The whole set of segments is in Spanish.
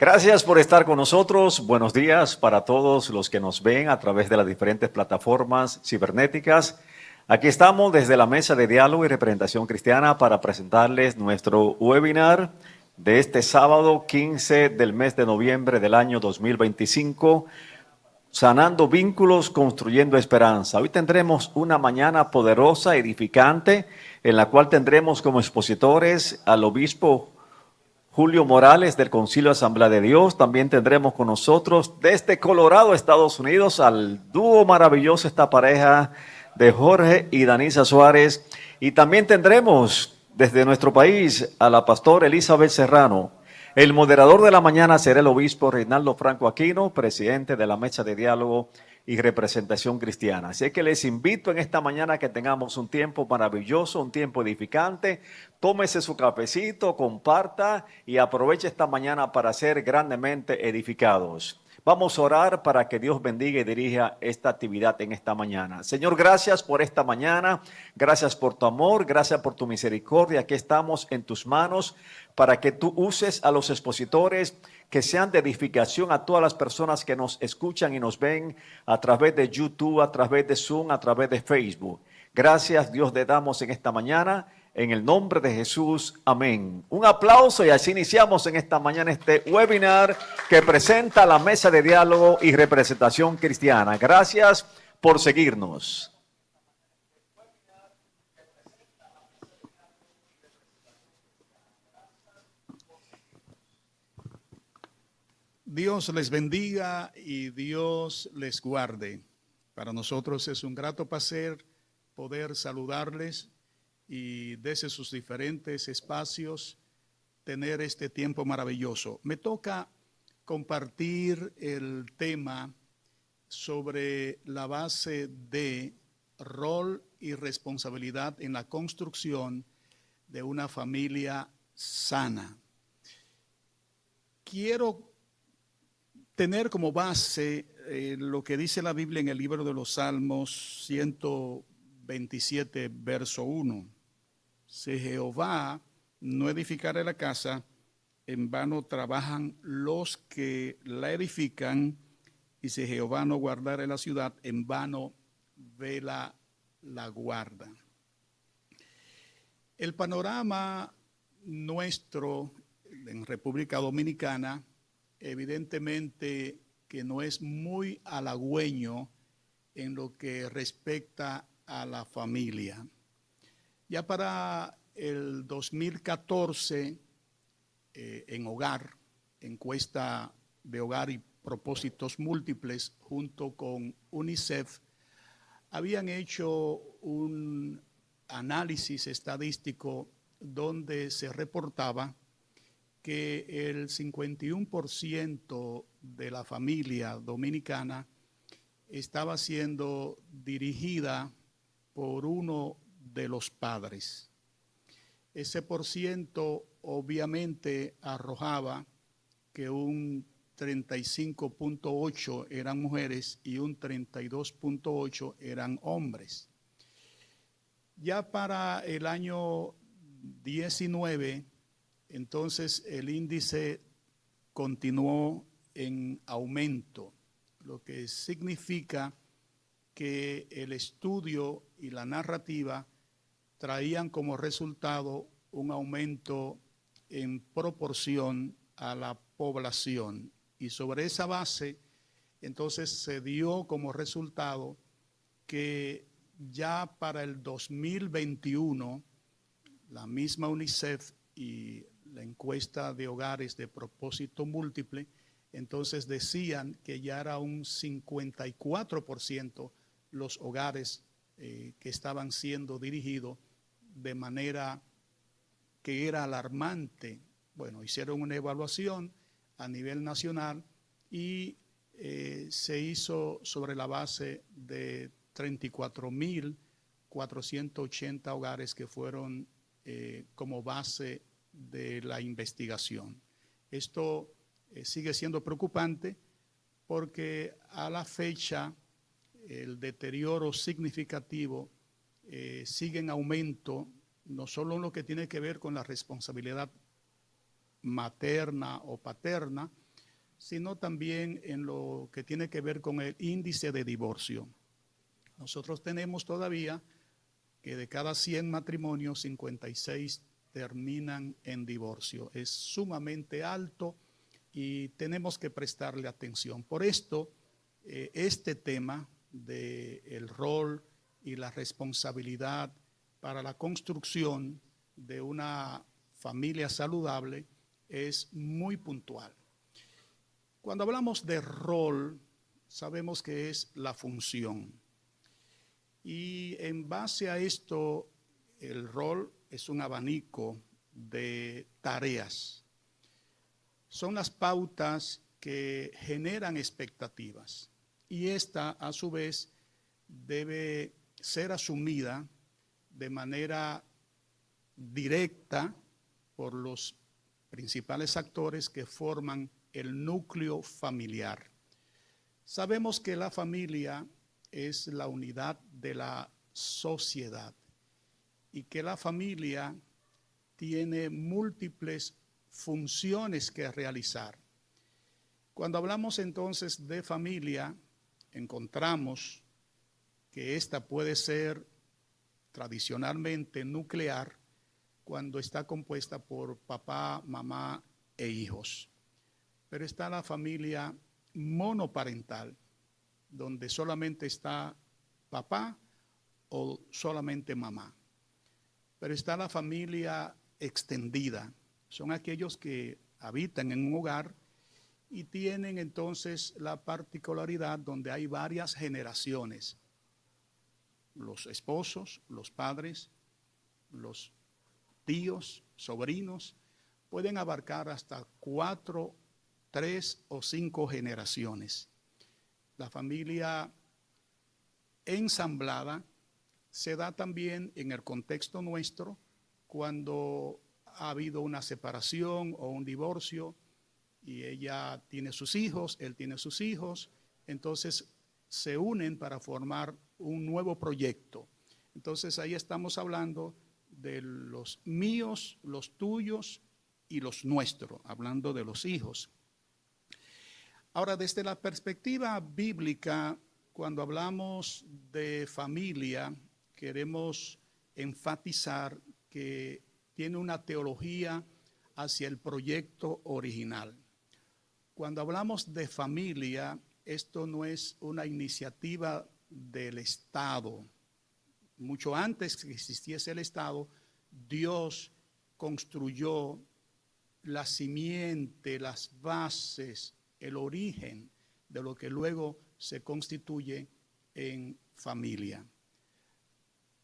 Gracias por estar con nosotros. Buenos días para todos los que nos ven a través de las diferentes plataformas cibernéticas. Aquí estamos desde la Mesa de Diálogo y Representación Cristiana para presentarles nuestro webinar de este sábado 15 del mes de noviembre del año 2025, Sanando Vínculos, Construyendo Esperanza. Hoy tendremos una mañana poderosa, edificante, en la cual tendremos como expositores al obispo Julio Morales del Concilio Asamblea de Dios. También tendremos con nosotros desde Colorado, Estados Unidos, al dúo maravilloso, esta pareja de Jorge y Danisa Suárez. Y también tendremos desde nuestro país a la pastora Elizabeth Serrano. El moderador de la mañana será el obispo Reinaldo Franco Aquino, presidente de la Mesa de Diálogo y Representación Cristiana. Así que les invito en esta mañana que tengamos un tiempo maravilloso, un tiempo edificante. Tómese su cafecito, comparta y aproveche esta mañana para ser grandemente edificados. Vamos a orar para que Dios bendiga y dirija esta actividad en esta mañana. Señor, gracias por esta mañana, gracias por tu amor, gracias por tu misericordia. Aquí estamos en tus manos para que tú uses a los expositores que sean de edificación a todas las personas que nos escuchan y nos ven a través de YouTube, a través de Zoom, a través de Facebook. Gracias, Dios, le damos en esta mañana. En el nombre de Jesús, amén. Un aplauso y así iniciamos en esta mañana este webinar que presenta la Mesa de Diálogo y Representación Cristiana. Gracias por seguirnos. Dios les bendiga y Dios les guarde. Para nosotros es un grato placer poder saludarles y desde sus diferentes espacios tener este tiempo maravilloso. Me toca compartir el tema sobre la base de rol y responsabilidad en la construcción de una familia sana. Quiero tener como base lo que dice la Biblia en el libro de los Salmos 127, verso 1. Si Jehová no edificare la casa, en vano trabajan los que la edifican, y si Jehová no guardare la ciudad, en vano vela la guarda. El panorama nuestro en República Dominicana evidentemente que no es muy halagüeño en lo que respecta a la familia. Ya para el 2014, en Hogar, encuesta de hogar y propósitos múltiples, junto con UNICEF, habían hecho un análisis estadístico donde se reportaba que el 51% de la familia dominicana estaba siendo dirigida por uno de los padres. Ese porciento obviamente arrojaba que un 35.8 eran mujeres y un 32.8 eran hombres. Ya para el año 19, entonces el índice continuó en aumento, lo que significa que el estudio y la narrativa traían como resultado un aumento en proporción a la población. Y sobre esa base, entonces se dio como resultado que ya para el 2021, la misma UNICEF y la encuesta de hogares de propósito múltiple, entonces decían que ya era un 54% los hogares que estaban siendo dirigidos de manera que era alarmante. Bueno, hicieron una evaluación a nivel nacional y se hizo sobre la base de 34.480 hogares que fueron como base de la investigación. Esto sigue siendo preocupante porque a la fecha el deterioro significativo sigue en aumento, no solo en lo que tiene que ver con la responsabilidad materna o paterna, sino también en lo que tiene que ver con el índice de divorcio. Nosotros tenemos todavía que de cada 100 matrimonios, 56 terminan en divorcio. Es sumamente alto y tenemos que prestarle atención. Por esto, este tema del rol y la responsabilidad para la construcción de una familia saludable es muy puntual. Cuando hablamos de rol, sabemos que es la función. Y en base a esto, el rol es un abanico de tareas. Son las pautas que generan expectativas. Y esta, a su vez, debe ser asumida de manera directa por los principales actores que forman el núcleo familiar. Sabemos que la familia es la unidad de la sociedad y que la familia tiene múltiples funciones que realizar. Cuando hablamos entonces de familia, encontramos que esta puede ser tradicionalmente nuclear cuando está compuesta por papá, mamá e hijos. Pero está la familia monoparental, donde solamente está papá o solamente mamá. Pero está la familia extendida. Son aquellos que habitan en un hogar y tienen entonces la particularidad donde hay varias generaciones. Los esposos, los padres, los tíos, sobrinos, pueden abarcar hasta 4, 3 o 5 generaciones. La familia ensamblada se da también en el contexto nuestro cuando ha habido una separación o un divorcio y ella tiene sus hijos, él tiene sus hijos, entonces se unen para formar un nuevo proyecto. Entonces ahí estamos hablando de los míos, los tuyos y los nuestros, hablando de los hijos. Ahora, desde la perspectiva bíblica, cuando hablamos de familia, queremos enfatizar que tiene una teología hacia el proyecto original. Cuando hablamos de familia, esto no es una iniciativa del Estado. Mucho antes que existiese el Estado, Dios construyó la simiente, las bases, el origen de lo que luego se constituye en familia.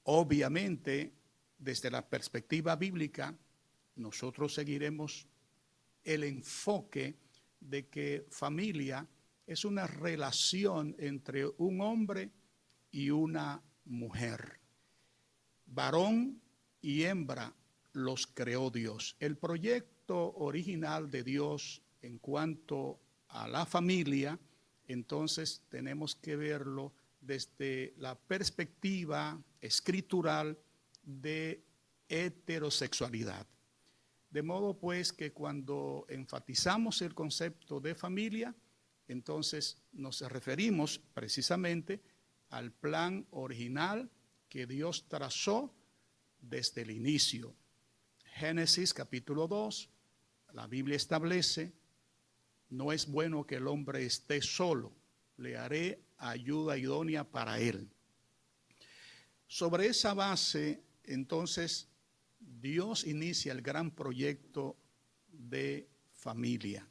Obviamente, desde la perspectiva bíblica, nosotros seguiremos el enfoque de que familia es una relación entre un hombre y una mujer. Varón y hembra los creó Dios. El proyecto original de Dios en cuanto a la familia, entonces tenemos que verlo desde la perspectiva escritural de heterosexualidad. De modo pues que cuando enfatizamos el concepto de familia, entonces nos referimos precisamente al plan original que Dios trazó desde el inicio. Génesis capítulo 2, la Biblia establece: no es bueno que el hombre esté solo, le haré ayuda idónea para él. Sobre esa base, entonces, Dios inicia el gran proyecto de familia.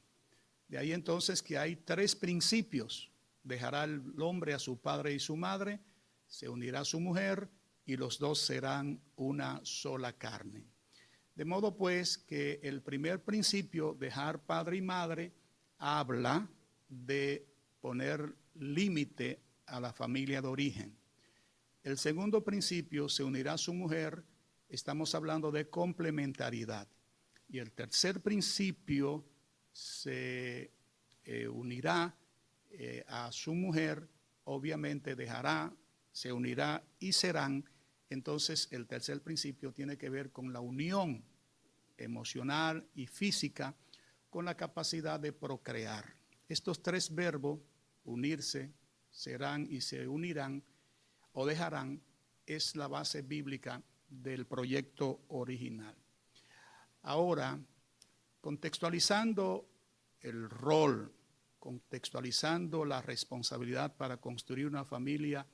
De ahí entonces que hay 3 principios. Dejará el hombre a su padre y su madre, se unirá a su mujer y los dos serán una sola carne. De modo pues que el primer principio, dejar padre y madre, habla de poner límite a la familia de origen. El segundo principio, se unirá a su mujer, estamos hablando de complementariedad. Y el tercer principio, se unirá a su mujer, obviamente dejará, se unirá y serán. Entonces el tercer principio tiene que ver con la unión emocional y física, con la capacidad de procrear. estos tres verbos, unirse, serán y se unirán o dejarán, es la base bíblica del proyecto original. Ahora, contextualizando el rol, contextualizando la responsabilidad para construir una familia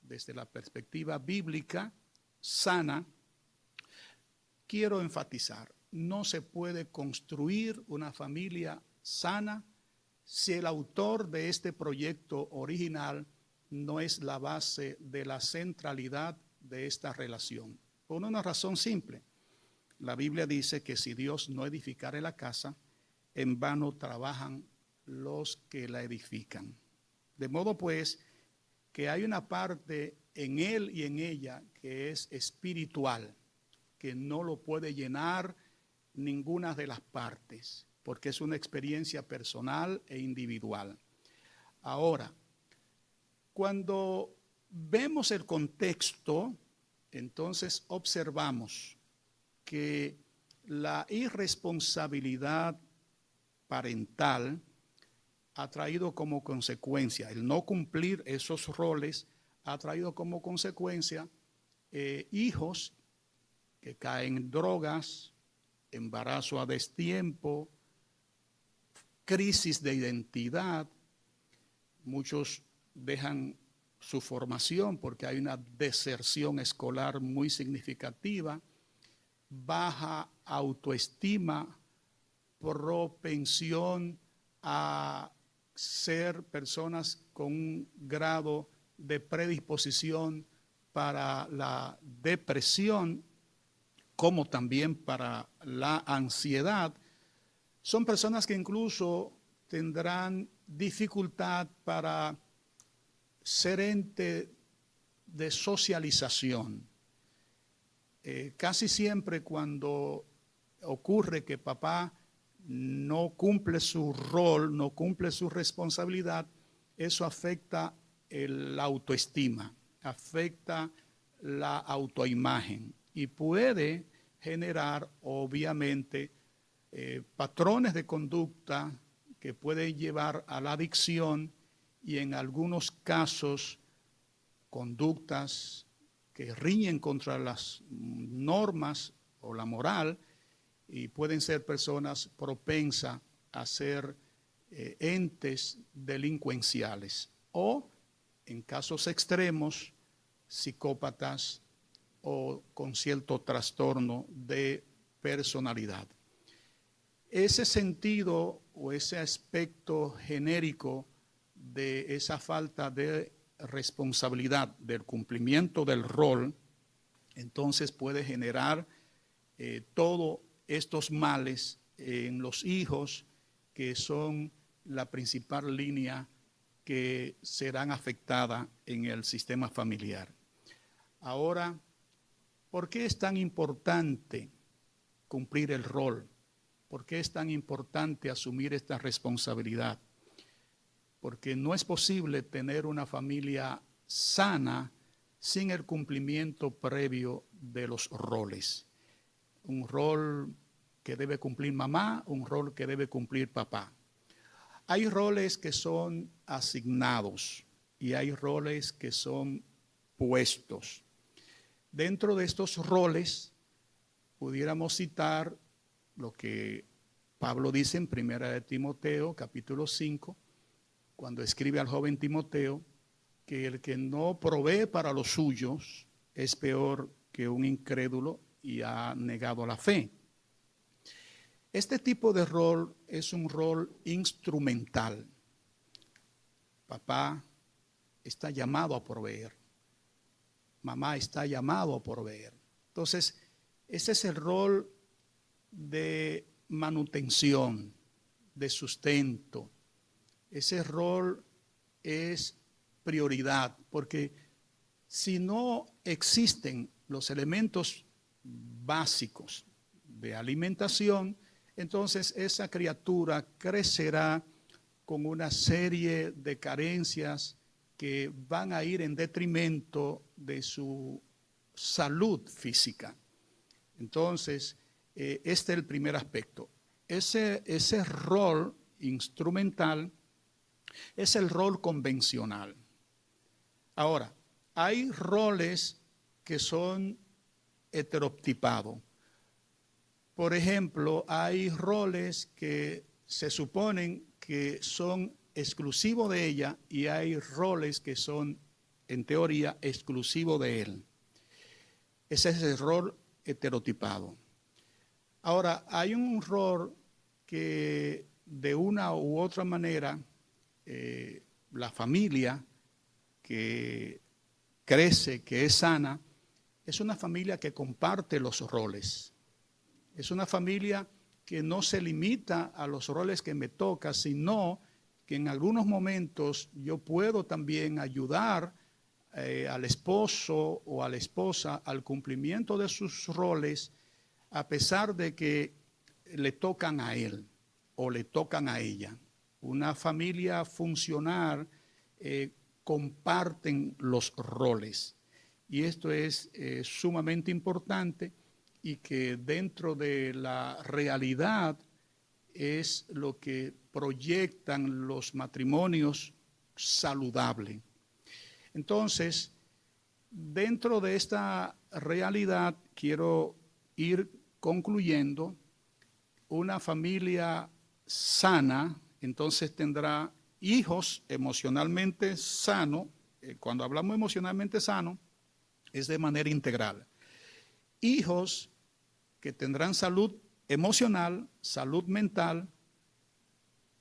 desde la perspectiva bíblica sana, quiero enfatizar, no se puede construir una familia sana si el autor de este proyecto original no es la base de la centralidad de esta relación. Por una razón simple. La Biblia dice que si Dios no edificare la casa, en vano trabajan los que la edifican. De modo pues que hay una parte en él y en ella que es espiritual, que no lo puede llenar ninguna de las partes, porque es una experiencia personal e individual. Ahora, cuando vemos el contexto, entonces observamos que la irresponsabilidad parental ha traído como consecuencia, el no cumplir esos roles, ha traído como consecuencia hijos que caen en drogas, embarazo a destiempo, crisis de identidad. Muchos dejan su formación porque hay una deserción escolar muy significativa, baja autoestima, propensión a ser personas con un grado de predisposición para la depresión, como también para la ansiedad. Son personas que incluso tendrán dificultad para ser ente de socialización. Casi siempre cuando ocurre que papá no cumple su rol, no cumple su responsabilidad, eso afecta la autoestima, afecta la autoimagen y puede generar obviamente patrones de conducta que pueden llevar a la adicción y en algunos casos conductas que riñen contra las normas o la moral y pueden ser personas propensas a ser entes delincuenciales o, en casos extremos, psicópatas o con cierto trastorno de personalidad. Ese sentido o ese aspecto genérico de esa falta de responsabilidad del cumplimiento del rol, entonces puede generar todos estos males en los hijos que son la principal línea que serán afectadas en el sistema familiar. Ahora, ¿por qué es tan importante cumplir el rol? ¿Por qué es tan importante asumir esta responsabilidad? Porque no es posible tener una familia sana sin el cumplimiento previo de los roles. Un rol que debe cumplir mamá, un rol que debe cumplir papá. Hay roles que son asignados y hay roles que son puestos. Dentro de estos roles pudiéramos citar lo que Pablo dice en 1 Timoteo, capítulo 5, cuando escribe al joven Timoteo, que el que no provee para los suyos es peor que un incrédulo y ha negado la fe. Este tipo de rol es un rol instrumental. Papá está llamado a proveer. Mamá está llamado a proveer. Entonces, ese es el rol de manutención, de sustento. Ese rol es prioridad, porque si no existen los elementos básicos de alimentación, entonces esa criatura crecerá con una serie de carencias que van a ir en detrimento de su salud física. Entonces, este es el primer aspecto. Ese rol instrumental Es el rol convencional. Ahora, hay roles que son heterotipados. Por ejemplo, hay roles que se suponen que son exclusivos de ella y hay roles que son, en teoría, exclusivos de él. Ese es el rol heterotipado. Ahora, hay un rol que de una u otra manera la familia que crece, que es sana, es una familia que comparte los roles. Es una familia que no se limita a los roles que me toca, sino que en algunos momentos yo puedo también ayudar al esposo o a la esposa al cumplimiento de sus roles, a pesar de que le tocan a él o le tocan a ella. Una familia funcional comparten los roles. Y esto es sumamente importante y que dentro de la realidad es lo que proyectan los matrimonios saludables. Entonces, dentro de esta realidad quiero ir concluyendo. Una familia sana, entonces tendrá hijos emocionalmente sanos. Cuando hablamos emocionalmente sano, es de manera integral. Hijos que tendrán salud emocional, salud mental,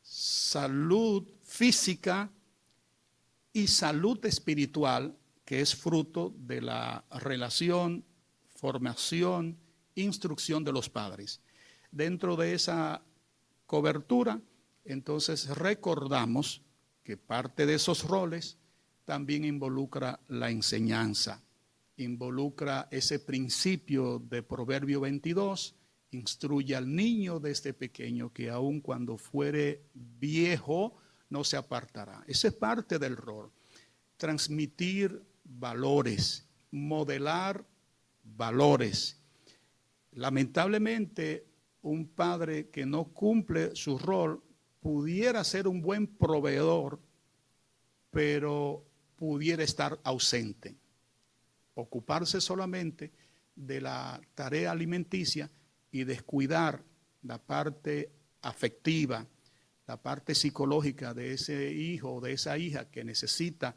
salud física y salud espiritual, que es fruto de la relación, formación, instrucción de los padres. Dentro de esa cobertura, entonces recordamos que parte de esos roles también involucra la enseñanza, involucra ese principio de Proverbio 22, instruye al niño desde pequeño que aun cuando fuere viejo no se apartará. Esa es parte del rol. Transmitir valores, modelar valores. Lamentablemente, un padre que no cumple su rol pudiera ser un buen proveedor, pero pudiera estar ausente. Ocuparse solamente de la tarea alimenticia y descuidar la parte afectiva, la parte psicológica de ese hijo o de esa hija que necesita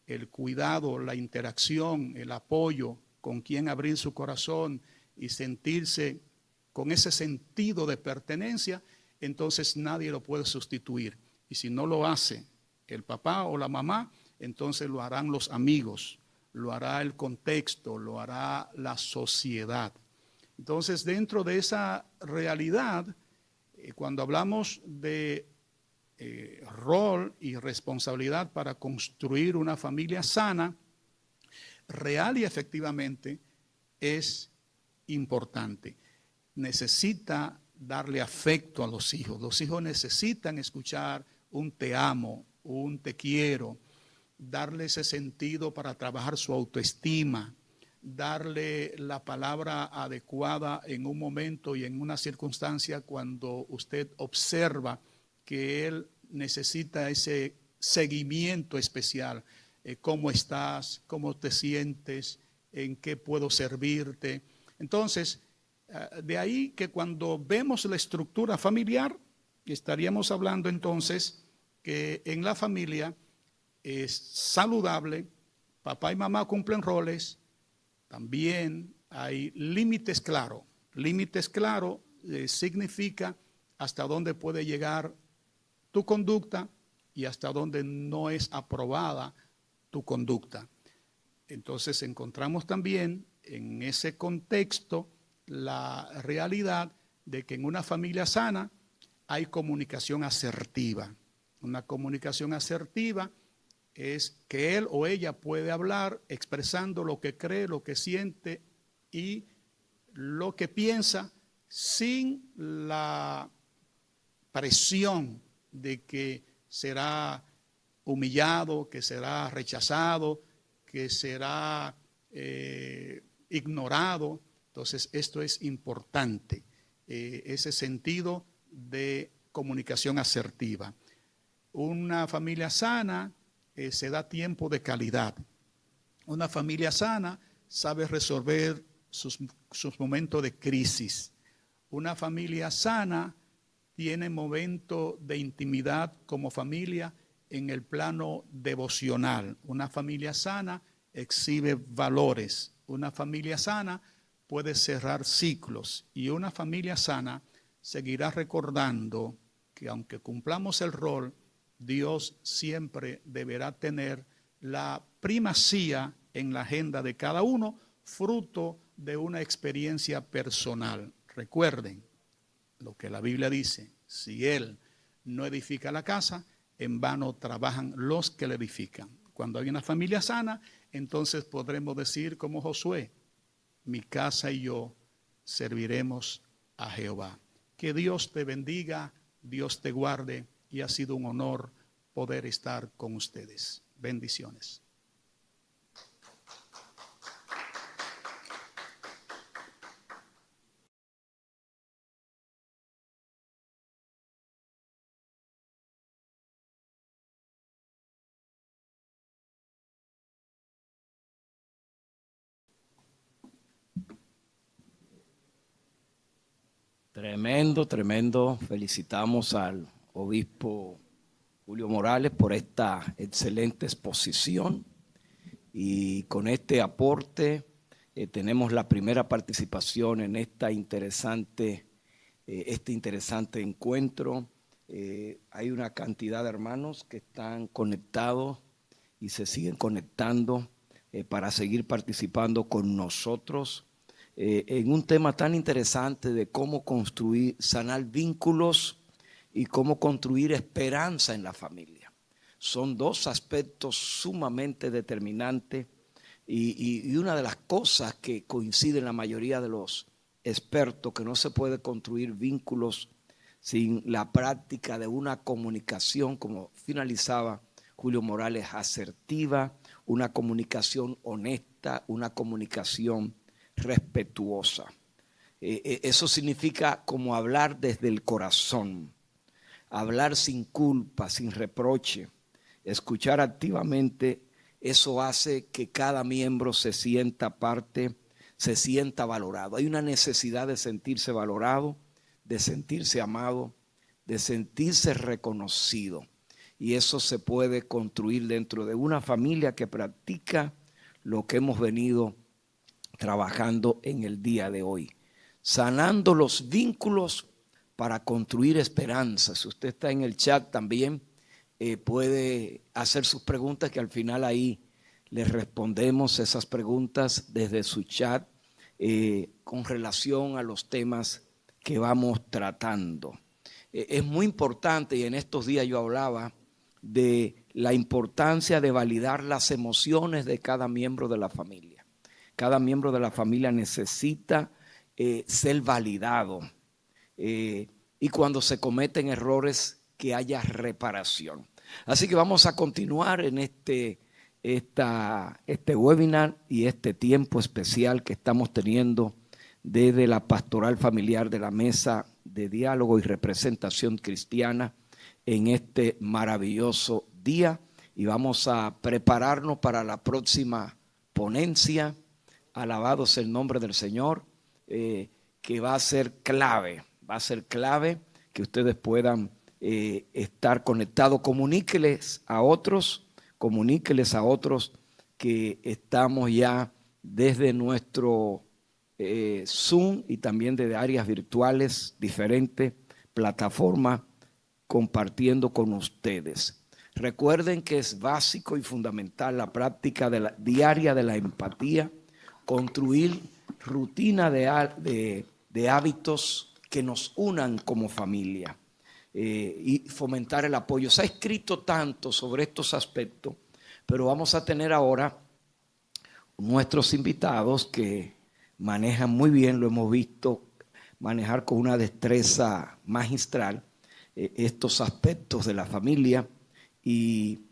el cuidado, la interacción, el apoyo, con quien abrir su corazón y sentirse con ese sentido de pertenencia, entonces nadie lo puede sustituir. Y si no lo hace el papá o la mamá, entonces lo harán los amigos, lo hará el contexto, lo hará la sociedad. Entonces, dentro de esa realidad, cuando hablamos de rol y responsabilidad para construir una familia sana, real y efectivamente, es importante. Necesita darle afecto a los hijos. Los hijos necesitan escuchar un te amo, un te quiero, darle ese sentido para trabajar su autoestima, darle la palabra adecuada en un momento y en una circunstancia cuando usted observa que él necesita ese seguimiento especial. ¿Cómo estás? ¿Cómo te sientes? ¿En qué puedo servirte? Entonces, de ahí que cuando vemos la estructura familiar, estaríamos hablando entonces que en la familia es saludable, papá y mamá cumplen roles, también hay límites claros. Límites claros significa hasta dónde puede llegar tu conducta y hasta dónde no es aprobada tu conducta. Entonces encontramos también en ese contexto la realidad de que en una familia sana hay comunicación asertiva. Una comunicación asertiva es que él o ella puede hablar expresando lo que cree, lo que siente y lo que piensa sin la presión de que será humillado, que será rechazado, que será ignorado. Entonces, esto es importante, ese sentido de comunicación asertiva. Una familia sana se da tiempo de calidad. Una familia sana sabe resolver sus momentos de crisis. Una familia sana tiene momentos de intimidad como familia en el plano devocional. Una familia sana exhibe valores. Una familia sana puede cerrar ciclos. Y una familia sana seguirá recordando que aunque cumplamos el rol, Dios siempre deberá tener la primacía en la agenda de cada uno, fruto de una experiencia personal. Recuerden lo que la Biblia dice: si Él no edifica la casa, en vano trabajan los que la edifican. Cuando hay una familia sana, entonces podremos decir como Josué: mi casa y yo serviremos a Jehová. Que Dios te bendiga, Dios te guarde, y ha sido un honor poder estar con ustedes. Bendiciones. Tremendo, tremendo. Felicitamos al obispo Julio Morales por esta excelente exposición, y con este aporte tenemos la primera participación en este interesante encuentro. Hay una cantidad de hermanos que están conectados y se siguen conectando para seguir participando con nosotros en un tema tan interesante de cómo construir, sanar vínculos y cómo construir esperanza en la familia. Son dos aspectos sumamente determinantes y una de las cosas que coincide en la mayoría de los expertos, que no se puede construir vínculos sin la práctica de una comunicación, como finalizaba Julio Morales, asertiva, una comunicación honesta, una comunicación respetuosa. Eso significa como hablar desde el corazón, hablar sin culpa, sin reproche, escuchar activamente. Eso hace que cada miembro se sienta parte, se sienta valorado. Hay una necesidad de sentirse valorado, de sentirse amado, de sentirse reconocido. Y eso se puede construir dentro de una familia que practica lo que hemos venido trabajando en el día de hoy. Sanando los vínculos para construir esperanza. Si usted está en el chat también puede hacer sus preguntas, que al final ahí les respondemos esas preguntas desde su chat con relación a los temas que vamos tratando. Es muy importante, y en estos días yo hablaba de la importancia de validar las emociones de cada miembro de la familia. Cada miembro de la familia necesita ser validado y cuando se cometen errores que haya reparación. Así que vamos a continuar en este webinar y este tiempo especial que estamos teniendo desde la pastoral familiar de la Mesa de Diálogo y Representación Cristiana en este maravilloso día, y vamos a prepararnos para la próxima ponencia. Alabado sea el nombre del Señor, que va a ser clave que ustedes puedan estar conectados. Comuníqueles a otros que estamos ya desde nuestro Zoom y también desde áreas virtuales, diferentes plataformas, compartiendo con ustedes. Recuerden que es básico y fundamental la práctica diaria de la empatía, construir rutina de hábitos que nos unan como familia y fomentar el apoyo. Se ha escrito tanto sobre estos aspectos, pero vamos a tener ahora nuestros invitados que manejan muy bien, lo hemos visto manejar con una destreza magistral estos aspectos de la familia, y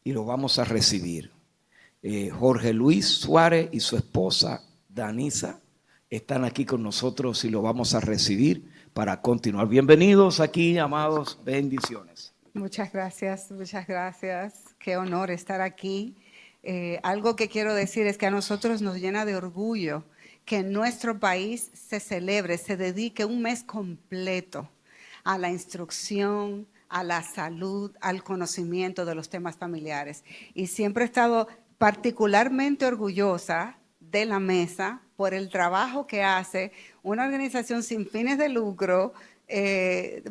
lo vamos a recibir. Jorge Luis Suárez y su esposa Danisa están aquí con nosotros y lo vamos a recibir para continuar. Bienvenidos aquí, amados, bendiciones. Muchas gracias, muchas gracias. Qué honor estar aquí. Algo que quiero decir es que a nosotros nos llena de orgullo que en nuestro país se celebre, se dedique un mes completo a la instrucción, a la salud, al conocimiento de los temas familiares. Y siempre he estado particularmente orgullosa de la mesa por el trabajo que hace una organización sin fines de lucro,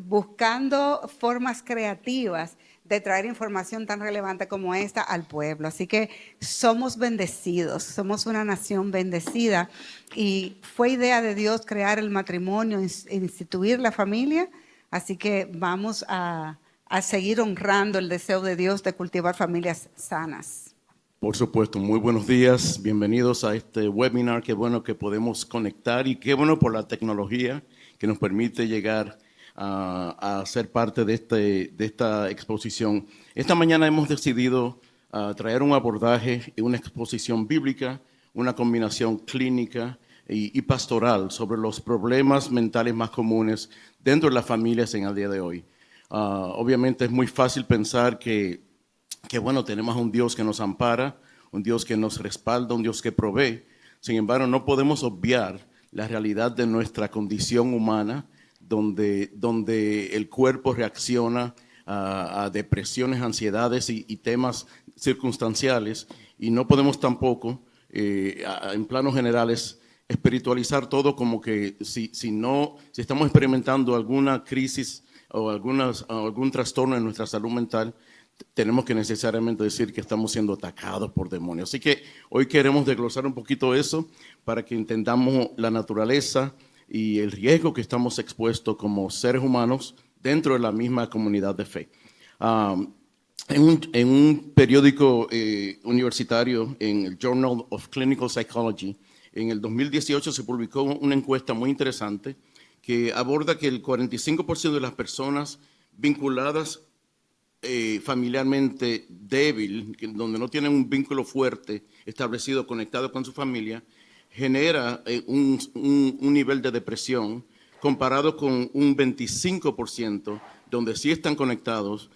buscando formas creativas de traer información tan relevante como esta al pueblo. Así que somos bendecidos, somos una nación bendecida y fue idea de Dios crear el matrimonio, instituir la familia, así que vamos a seguir honrando el deseo de Dios de cultivar familias sanas. Por supuesto, muy buenos días, bienvenidos a este webinar, qué bueno que podemos conectar y qué bueno por la tecnología que nos permite llegar a ser parte de esta exposición. Esta mañana hemos decidido traer un abordaje y una exposición bíblica, una combinación clínica y pastoral sobre los problemas mentales más comunes dentro de las familias en el día de hoy. Obviamente es muy fácil pensar que bueno, tenemos a un Dios que nos ampara, un Dios que nos respalda, un Dios que provee. Sin embargo, no podemos obviar la realidad de nuestra condición humana, donde el cuerpo reacciona a depresiones, ansiedades y temas circunstanciales, y no podemos tampoco, en planos generales, espiritualizar todo como que si estamos experimentando alguna crisis o algún trastorno en nuestra salud mental, tenemos que necesariamente decir que estamos siendo atacados por demonios. Así que hoy queremos desglosar un poquito eso para que entendamos la naturaleza y el riesgo que estamos expuestos como seres humanos dentro de la misma comunidad de fe. En un periódico universitario, en el Journal of Clinical Psychology, en el 2018 se publicó una encuesta muy interesante que aborda que el 45% de las personas vinculadas familiarmente débil, donde no tienen un vínculo fuerte establecido, conectado con su familia, genera un nivel de depresión comparado con un 25% donde sí están conectados,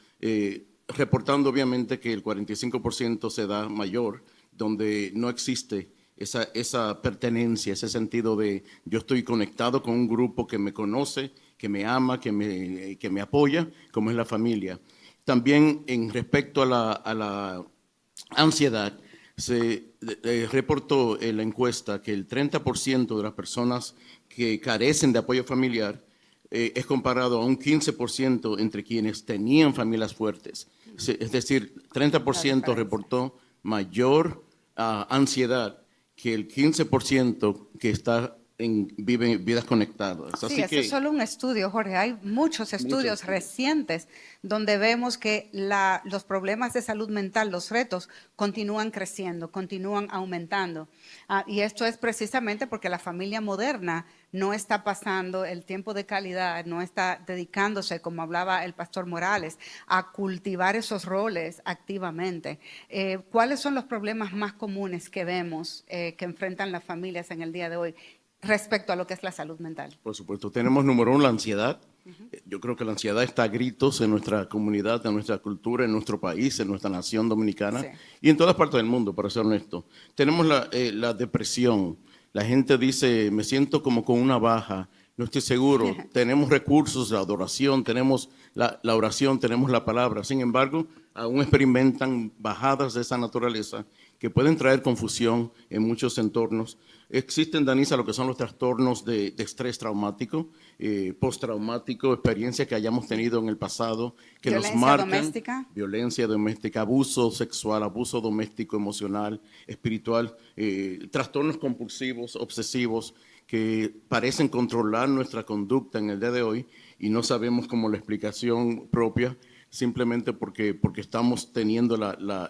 reportando obviamente que el 45% se da mayor, donde no existe esa pertenencia, ese sentido de yo estoy conectado con un grupo que me conoce, que me ama, que me apoya, como es la familia. También en respecto a la ansiedad, se reportó en la encuesta que el 30% de las personas que carecen de apoyo familiar es comparado a un 15% entre quienes tenían familias fuertes. Es decir, 30% reportó mayor ansiedad que el 15% que vive vidas conectadas. Sí, Así eso que, es solo un estudio, Jorge. Hay muchos estudios recientes donde vemos que los problemas de salud mental, los retos, continúan creciendo, continúan aumentando. Y esto es precisamente porque la familia moderna no está pasando el tiempo de calidad, no está dedicándose, como hablaba el pastor Morales, a cultivar esos roles activamente. ¿Cuáles son los problemas más comunes que vemos que enfrentan las familias en el día de hoy respecto a lo que es la salud mental? por supuesto, tenemos número uno, la ansiedad. Yo creo que la ansiedad está a gritos en nuestra comunidad, en nuestra cultura, en nuestro país, en nuestra nación dominicana y en todas partes del mundo, para ser honesto. Tenemos la depresión. La gente dice, me siento como con una baja, no estoy seguro. Tenemos recursos, la adoración, tenemos la oración, tenemos la palabra. Sin embargo, aún experimentan bajadas de esa naturaleza que pueden traer confusión en muchos entornos. Existen, Danisa, lo que son los trastornos de estrés traumático, postraumático, experiencias que hayamos tenido en el pasado, que nos marcan. Violencia doméstica, abuso sexual, abuso doméstico, emocional, espiritual, trastornos compulsivos, obsesivos, que parecen controlar nuestra conducta en el día de hoy y no sabemos como la explicación propia, simplemente porque estamos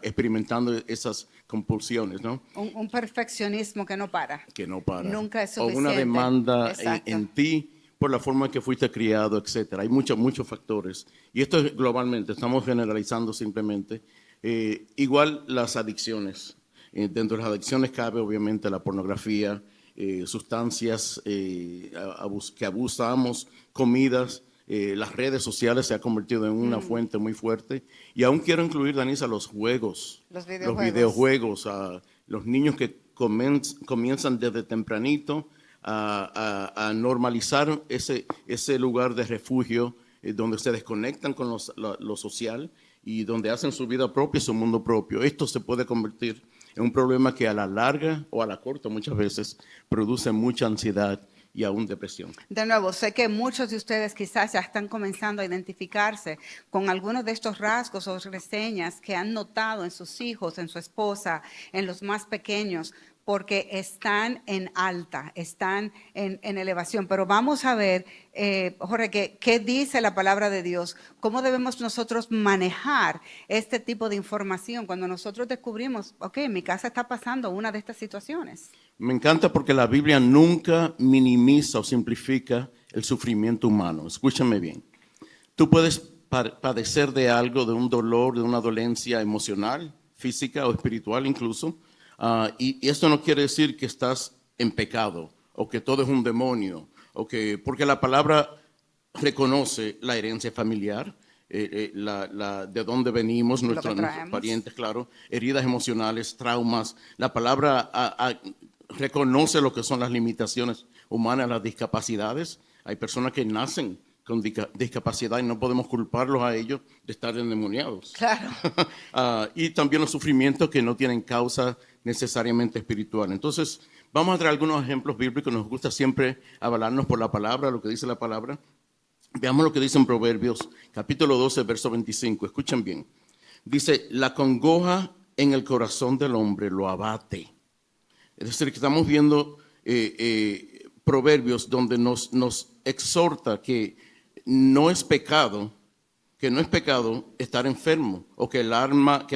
experimentando esas compulsiones, ¿no? Un perfeccionismo que no para. Que no para. Nunca es suficiente. O una demanda en ti por la forma en que fuiste criado, etcétera. Hay muchos factores. Y esto es globalmente, estamos generalizando simplemente. Igual las adicciones. Dentro de las adicciones cabe obviamente la pornografía, sustancias que abusamos, comidas, las redes sociales se ha convertido en una fuente muy fuerte. Y aún quiero incluir, Danisa, los juegos. Los Los videojuegos. Los niños que comienzan desde tempranito a normalizar ese lugar de refugio donde se desconectan con lo social y donde hacen su vida propia, su mundo propio. Esto se puede convertir en un problema que a la larga o a la corta muchas veces produce mucha ansiedad y aún depresión. De nuevo, sé que muchos de ustedes quizás ya están comenzando a identificarse con algunos de estos rasgos o reseñas que han notado en sus hijos, en su esposa, en los más pequeños, porque están en alta, están en elevación. Pero vamos a ver, Jorge, ¿qué dice la palabra de Dios? ¿Cómo debemos nosotros manejar este tipo de información cuando nosotros descubrimos, ok, en mi casa está pasando una de estas situaciones? Me encanta porque la Biblia nunca minimiza o simplifica el sufrimiento humano. Escúchame bien. Tú puedes padecer de algo, de un dolor, de una dolencia emocional, física o espiritual incluso, y esto no quiere decir que estás en pecado o que todo es un demonio, porque la palabra reconoce la herencia familiar, de dónde venimos, nuestros parientes, claro, heridas emocionales, traumas. La palabra reconoce lo que son las limitaciones humanas, las discapacidades. Hay personas que nacen con discapacidad y no podemos culparlos a ellos de estar endemoniados. Claro. Y también los sufrimientos que no tienen causa necesariamente espiritual. Entonces, vamos a traer algunos ejemplos bíblicos. Nos gusta siempre avalarnos por la palabra, lo que dice la palabra. Veamos lo que dice en Proverbios, capítulo 12, verso 25. Escuchen bien. Dice, la congoja en el corazón del hombre lo abate. Es decir, que estamos viendo Proverbios donde nos exhorta que no es pecado estar enfermo o que el alma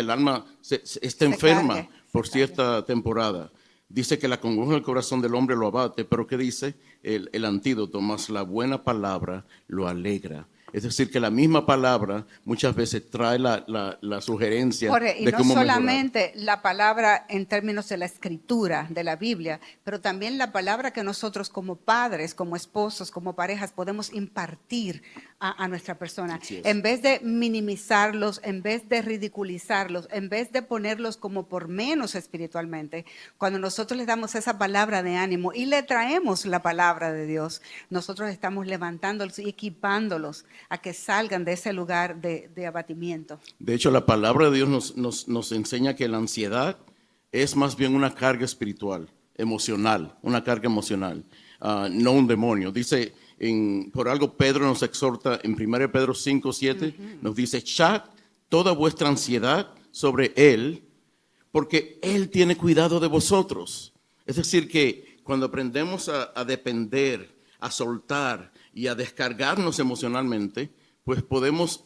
esté enferma por cierta temporada. Dice que la congoja en el corazón del hombre lo abate, pero ¿qué dice el antídoto? Más la buena palabra lo alegra. Es decir, que la misma palabra muchas veces trae la sugerencia Jorge, y de no cómo solamente mejorar. la palabra en términos de la escritura, de la Biblia, pero también la palabra que nosotros como padres, como esposos, como parejas podemos impartir a nuestra persona. En vez de minimizarlos, en vez de ridiculizarlos, en vez de ponerlos como por menos espiritualmente, cuando nosotros les damos esa palabra de ánimo y le traemos la palabra de Dios, nosotros estamos levantándolos y equipándolos a que salgan de ese lugar de abatimiento. De hecho, la palabra de Dios nos enseña que la ansiedad es más bien una carga espiritual, emocional, una carga emocional, no un demonio. Dice, por algo Pedro nos exhorta en 1 Pedro 5, 7, nos dice, echad toda vuestra ansiedad sobre Él, porque Él tiene cuidado de vosotros. Es decir, que cuando aprendemos a depender, a soltar y a descargarnos emocionalmente, pues podemos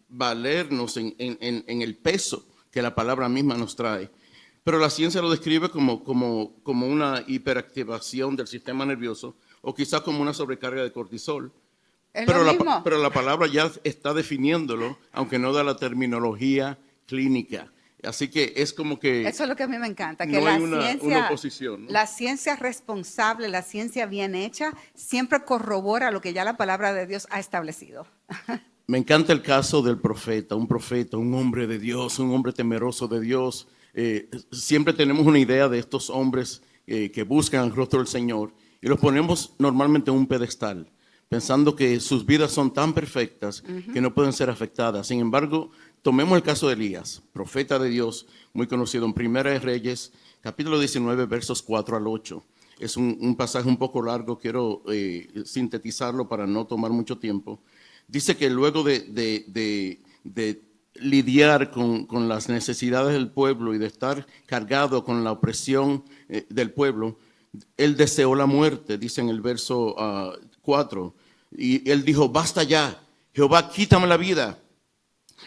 valernos en el peso que la palabra misma nos trae. Pero la ciencia lo describe como una hiperactivación del sistema nervioso o quizás como una sobrecarga de cortisol. Pero la palabra ya está definiéndolo, aunque no da la terminología clínica. Así que es como que... Eso es lo que a mí me encanta, que no hay una oposición, ¿no? La ciencia responsable, la ciencia bien hecha, siempre corrobora lo que ya la palabra de Dios ha establecido. Me encanta el caso del profeta, un hombre de Dios, un hombre temeroso de Dios. Siempre tenemos una idea de estos hombres que buscan el rostro del Señor y los ponemos normalmente en un pedestal, pensando que sus vidas son tan perfectas que no pueden ser afectadas. Sin embargo, tomemos el caso de Elías, profeta de Dios, muy conocido en Primera de Reyes, capítulo 19, versos 4 al 8. Es un pasaje un poco largo, quiero sintetizarlo para no tomar mucho tiempo. Dice que luego de lidiar con las necesidades del pueblo y de estar cargado con la opresión del pueblo, él deseó la muerte, dice en el verso 4. Y él dijo, basta ya, Jehová, quítame la vida,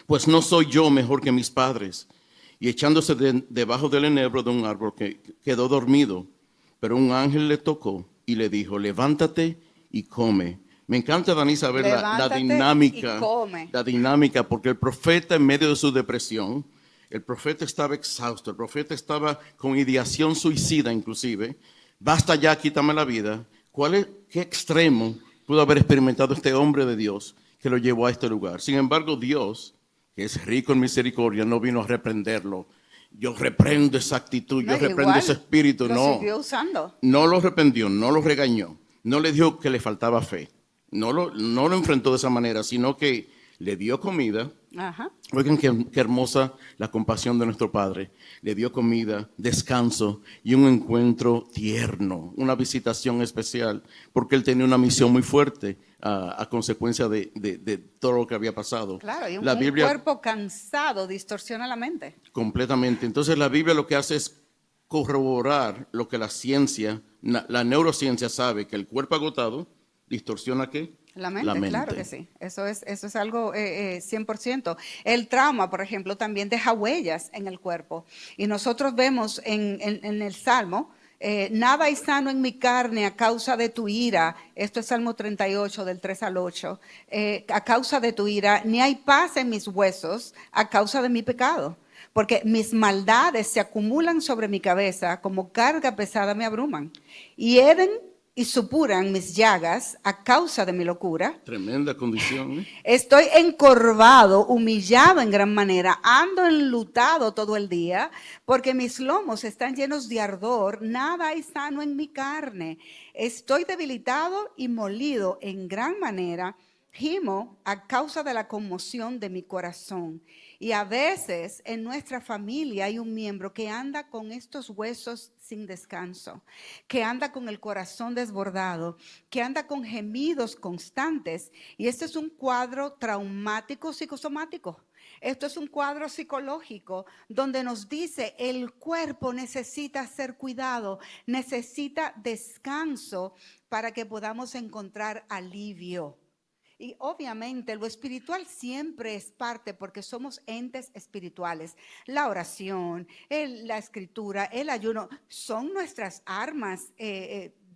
pues no soy yo mejor que mis padres. Y echándose debajo del enebro de un árbol que quedó dormido, pero un ángel le tocó y le dijo, levántate y come. Me encanta, Danisa, ver la dinámica, porque el profeta en medio de su depresión, el profeta estaba exhausto, el profeta estaba con ideación suicida inclusive, basta ya, quítame la vida. ¿Qué extremo pudo haber experimentado este hombre de Dios que lo llevó a este lugar. Sin embargo, Dios, que es rico en misericordia, no vino a reprenderlo. Yo reprendo esa actitud, yo reprendo igual, ese espíritu. lo No, siguió usando. no lo reprendió, no lo regañó, no le dijo que le faltaba fe. No lo enfrentó de esa manera, sino que le dio comida. Ajá. Oigan qué hermosa la compasión de nuestro Padre. Le dio comida, descanso y un encuentro tierno, una visitación especial, porque él tenía una misión muy fuerte a consecuencia de todo lo que había pasado. Claro, y un Biblia cuerpo cansado distorsiona la mente. completamente. Entonces la Biblia lo que hace es corroborar lo que la ciencia, la neurociencia sabe, que el cuerpo agotado distorsiona ¿qué? La mente, claro que sí. Eso es algo 100%. El trauma, por ejemplo, también deja huellas en el cuerpo. Y nosotros vemos en el Salmo, nada hay sano en mi carne a causa de tu ira. Esto es Salmo 38, del 3 al 8. A causa de tu ira, ni hay paz en mis huesos a causa de mi pecado. Porque mis maldades se acumulan sobre mi cabeza, como carga pesada me abruman. Hieren y supuran mis llagas a causa de mi locura. Tremenda condición. ¿Eh? Estoy encorvado, humillado en gran manera, ando enlutado todo el día, porque mis lomos están llenos de ardor, nada hay sano en mi carne. Estoy debilitado y molido en gran manera, gimo a causa de la conmoción de mi corazón. Y a veces en nuestra familia hay un miembro que anda con estos huesos sin descanso, que anda con el corazón desbordado, que anda con gemidos constantes. Y este es un cuadro traumático psicosomático. Esto es un cuadro psicológico donde nos dice el cuerpo necesita ser cuidado, necesita descanso para que podamos encontrar alivio. Y obviamente lo espiritual siempre es parte porque somos entes espirituales. La oración, la escritura, el ayuno son nuestras armas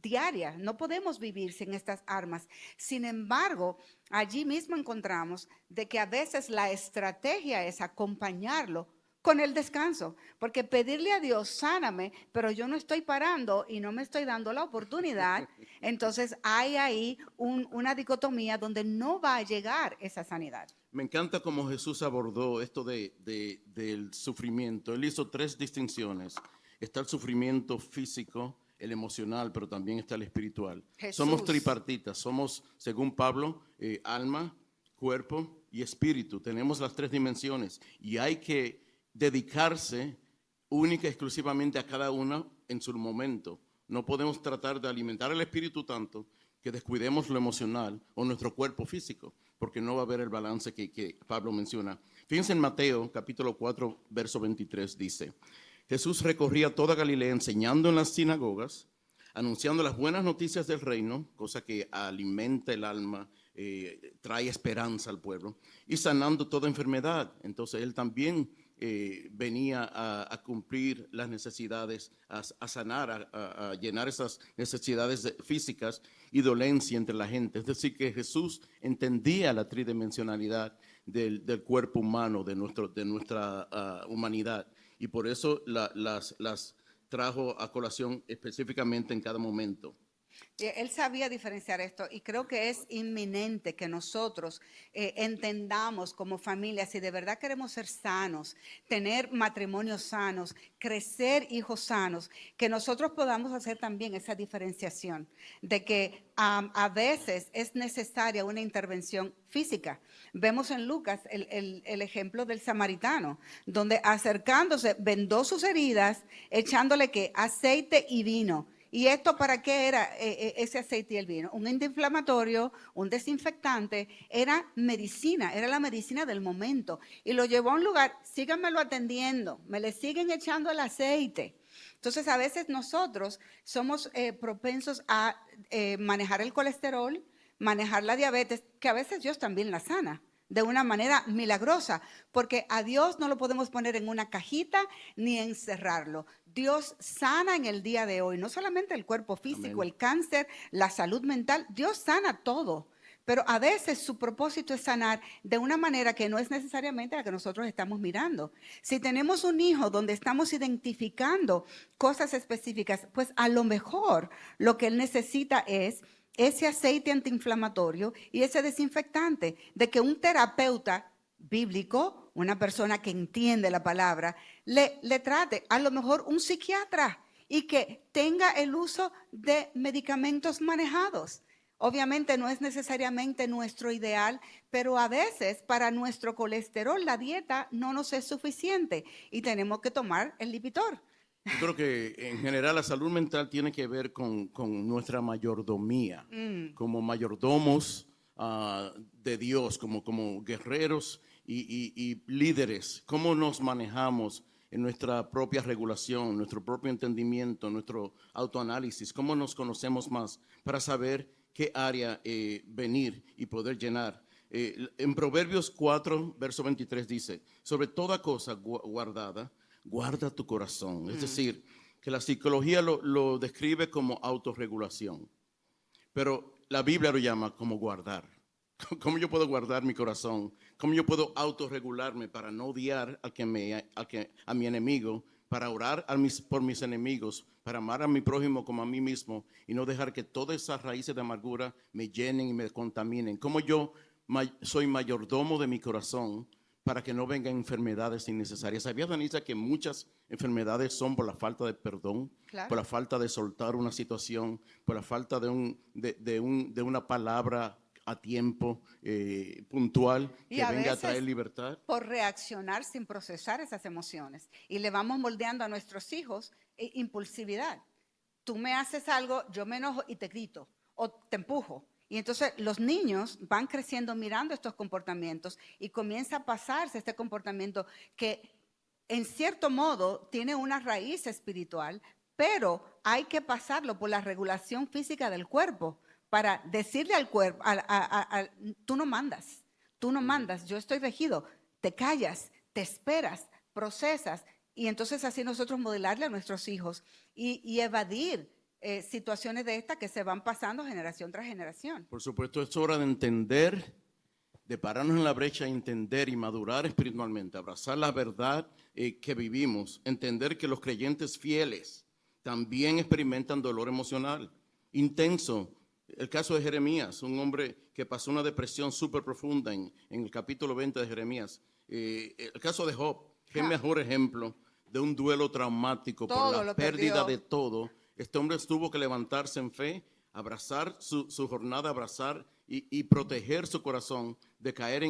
diarias. No podemos vivir sin estas armas. Sin embargo, allí mismo encontramos de que a veces la estrategia es acompañarlo con el descanso, porque pedirle a Dios, sáname, pero yo no estoy parando y no me estoy dando la oportunidad, entonces hay ahí una dicotomía donde no va a llegar esa sanidad. Me encanta cómo Jesús abordó esto del sufrimiento. Él hizo 3 distinciones. Está el sufrimiento físico, el emocional, pero también está el espiritual. Jesús. Somos tripartitas, somos, según Pablo, alma, cuerpo y espíritu. Tenemos las 3 dimensiones y hay que dedicarse única y exclusivamente a cada una en su momento. No podemos tratar de alimentar el espíritu tanto que descuidemos lo emocional o nuestro cuerpo físico, porque no va a haber el balance que Pablo menciona. Fíjense en Mateo capítulo 4, verso 23, dice: Jesús recorría toda Galilea enseñando en las sinagogas, anunciando las buenas noticias del reino, cosa que alimenta el alma, trae esperanza al pueblo, y sanando toda enfermedad. Entonces él también venía a cumplir las necesidades, a sanar, a llenar esas necesidades físicas y dolencia entre la gente. Es decir, que Jesús entendía la tridimensionalidad del cuerpo humano, de nuestra humanidad, y por eso las trajo a colación específicamente en cada momento. Él sabía diferenciar esto y creo que es inminente que nosotros entendamos como familia, si de verdad queremos ser sanos, tener matrimonios sanos, crecer hijos sanos, que nosotros podamos hacer también esa diferenciación de que a veces es necesaria una intervención física. Vemos en Lucas el ejemplo del samaritano, donde acercándose vendó sus heridas, echándole ¿qué? Aceite y vino. ¿Y esto para qué era ese aceite y el vino? Un antiinflamatorio, un desinfectante, era medicina, era la medicina del momento. Y lo llevó a un lugar, síganmelo atendiendo, me le siguen echando el aceite. Entonces, a veces nosotros somos propensos a manejar el colesterol, manejar la diabetes, que a veces Dios también la sana de una manera milagrosa, porque a Dios no lo podemos poner en una cajita ni encerrarlo. Dios sana en el día de hoy, no solamente el cuerpo físico, Amén. El cáncer, la salud mental, Dios sana todo. Pero a veces su propósito es sanar de una manera que no es necesariamente la que nosotros estamos mirando. Si tenemos un hijo donde estamos identificando cosas específicas, pues a lo mejor lo que él necesita es ese aceite antiinflamatorio y ese desinfectante, de que un terapeuta bíblico, una persona que entiende la palabra, le trate, a lo mejor un psiquiatra, y que tenga el uso de medicamentos manejados. Obviamente no es necesariamente nuestro ideal, pero a veces para nuestro colesterol la dieta no nos es suficiente y tenemos que tomar el Lipitor. Yo creo que en general la salud mental tiene que ver con nuestra mayordomía, como mayordomos de Dios, como guerreros y líderes. ¿Cómo nos manejamos en nuestra propia regulación, nuestro propio entendimiento, nuestro autoanálisis? ¿Cómo nos conocemos más para saber qué área venir y poder llenar? En Proverbios 4, verso 23 dice, sobre toda cosa guardada, guarda tu corazón. Es decir, que la psicología lo describe como autorregulación, pero la Biblia lo llama como guardar. ¿Cómo yo puedo guardar mi corazón? ¿Cómo yo puedo autorregularme para no odiar a mi enemigo, para orar por mis enemigos, para amar a mi prójimo como a mí mismo y no dejar que todas esas raíces de amargura me llenen y me contaminen? ¿Cómo yo soy mayordomo de mi corazón para que no vengan enfermedades innecesarias? ¿Sabías, Danisa, que muchas enfermedades son por la falta de perdón, Claro. por la falta de soltar una situación, por la falta de una palabra a tiempo, puntual, Y que a venga a veces, traer libertad? por reaccionar sin procesar esas emociones. Y le vamos moldeando a nuestros hijos impulsividad. Tú me haces algo, yo me enojo y te grito o te empujo. Y entonces los niños van creciendo mirando estos comportamientos y comienza a pasarse este comportamiento que en cierto modo tiene una raíz espiritual, pero hay que pasarlo por la regulación física del cuerpo para decirle al cuerpo, tú no mandas, yo estoy regido, te callas, te esperas, procesas, y entonces así nosotros modelarle a nuestros hijos y evadir situaciones de estas que se van pasando generación tras generación. Por supuesto, es hora de entender, de pararnos en la brecha, entender y madurar espiritualmente, abrazar la verdad que vivimos, entender que los creyentes fieles también experimentan dolor emocional intenso. El caso de Jeremías, un hombre que pasó una depresión súper profunda en el capítulo 20 de Jeremías. El caso de Job, qué mejor ejemplo de un duelo traumático Todo por la lo pérdida perdió. de todo. Este hombre tuvo que levantarse en fe, abrazar su jornada, abrazar y proteger su corazón de caer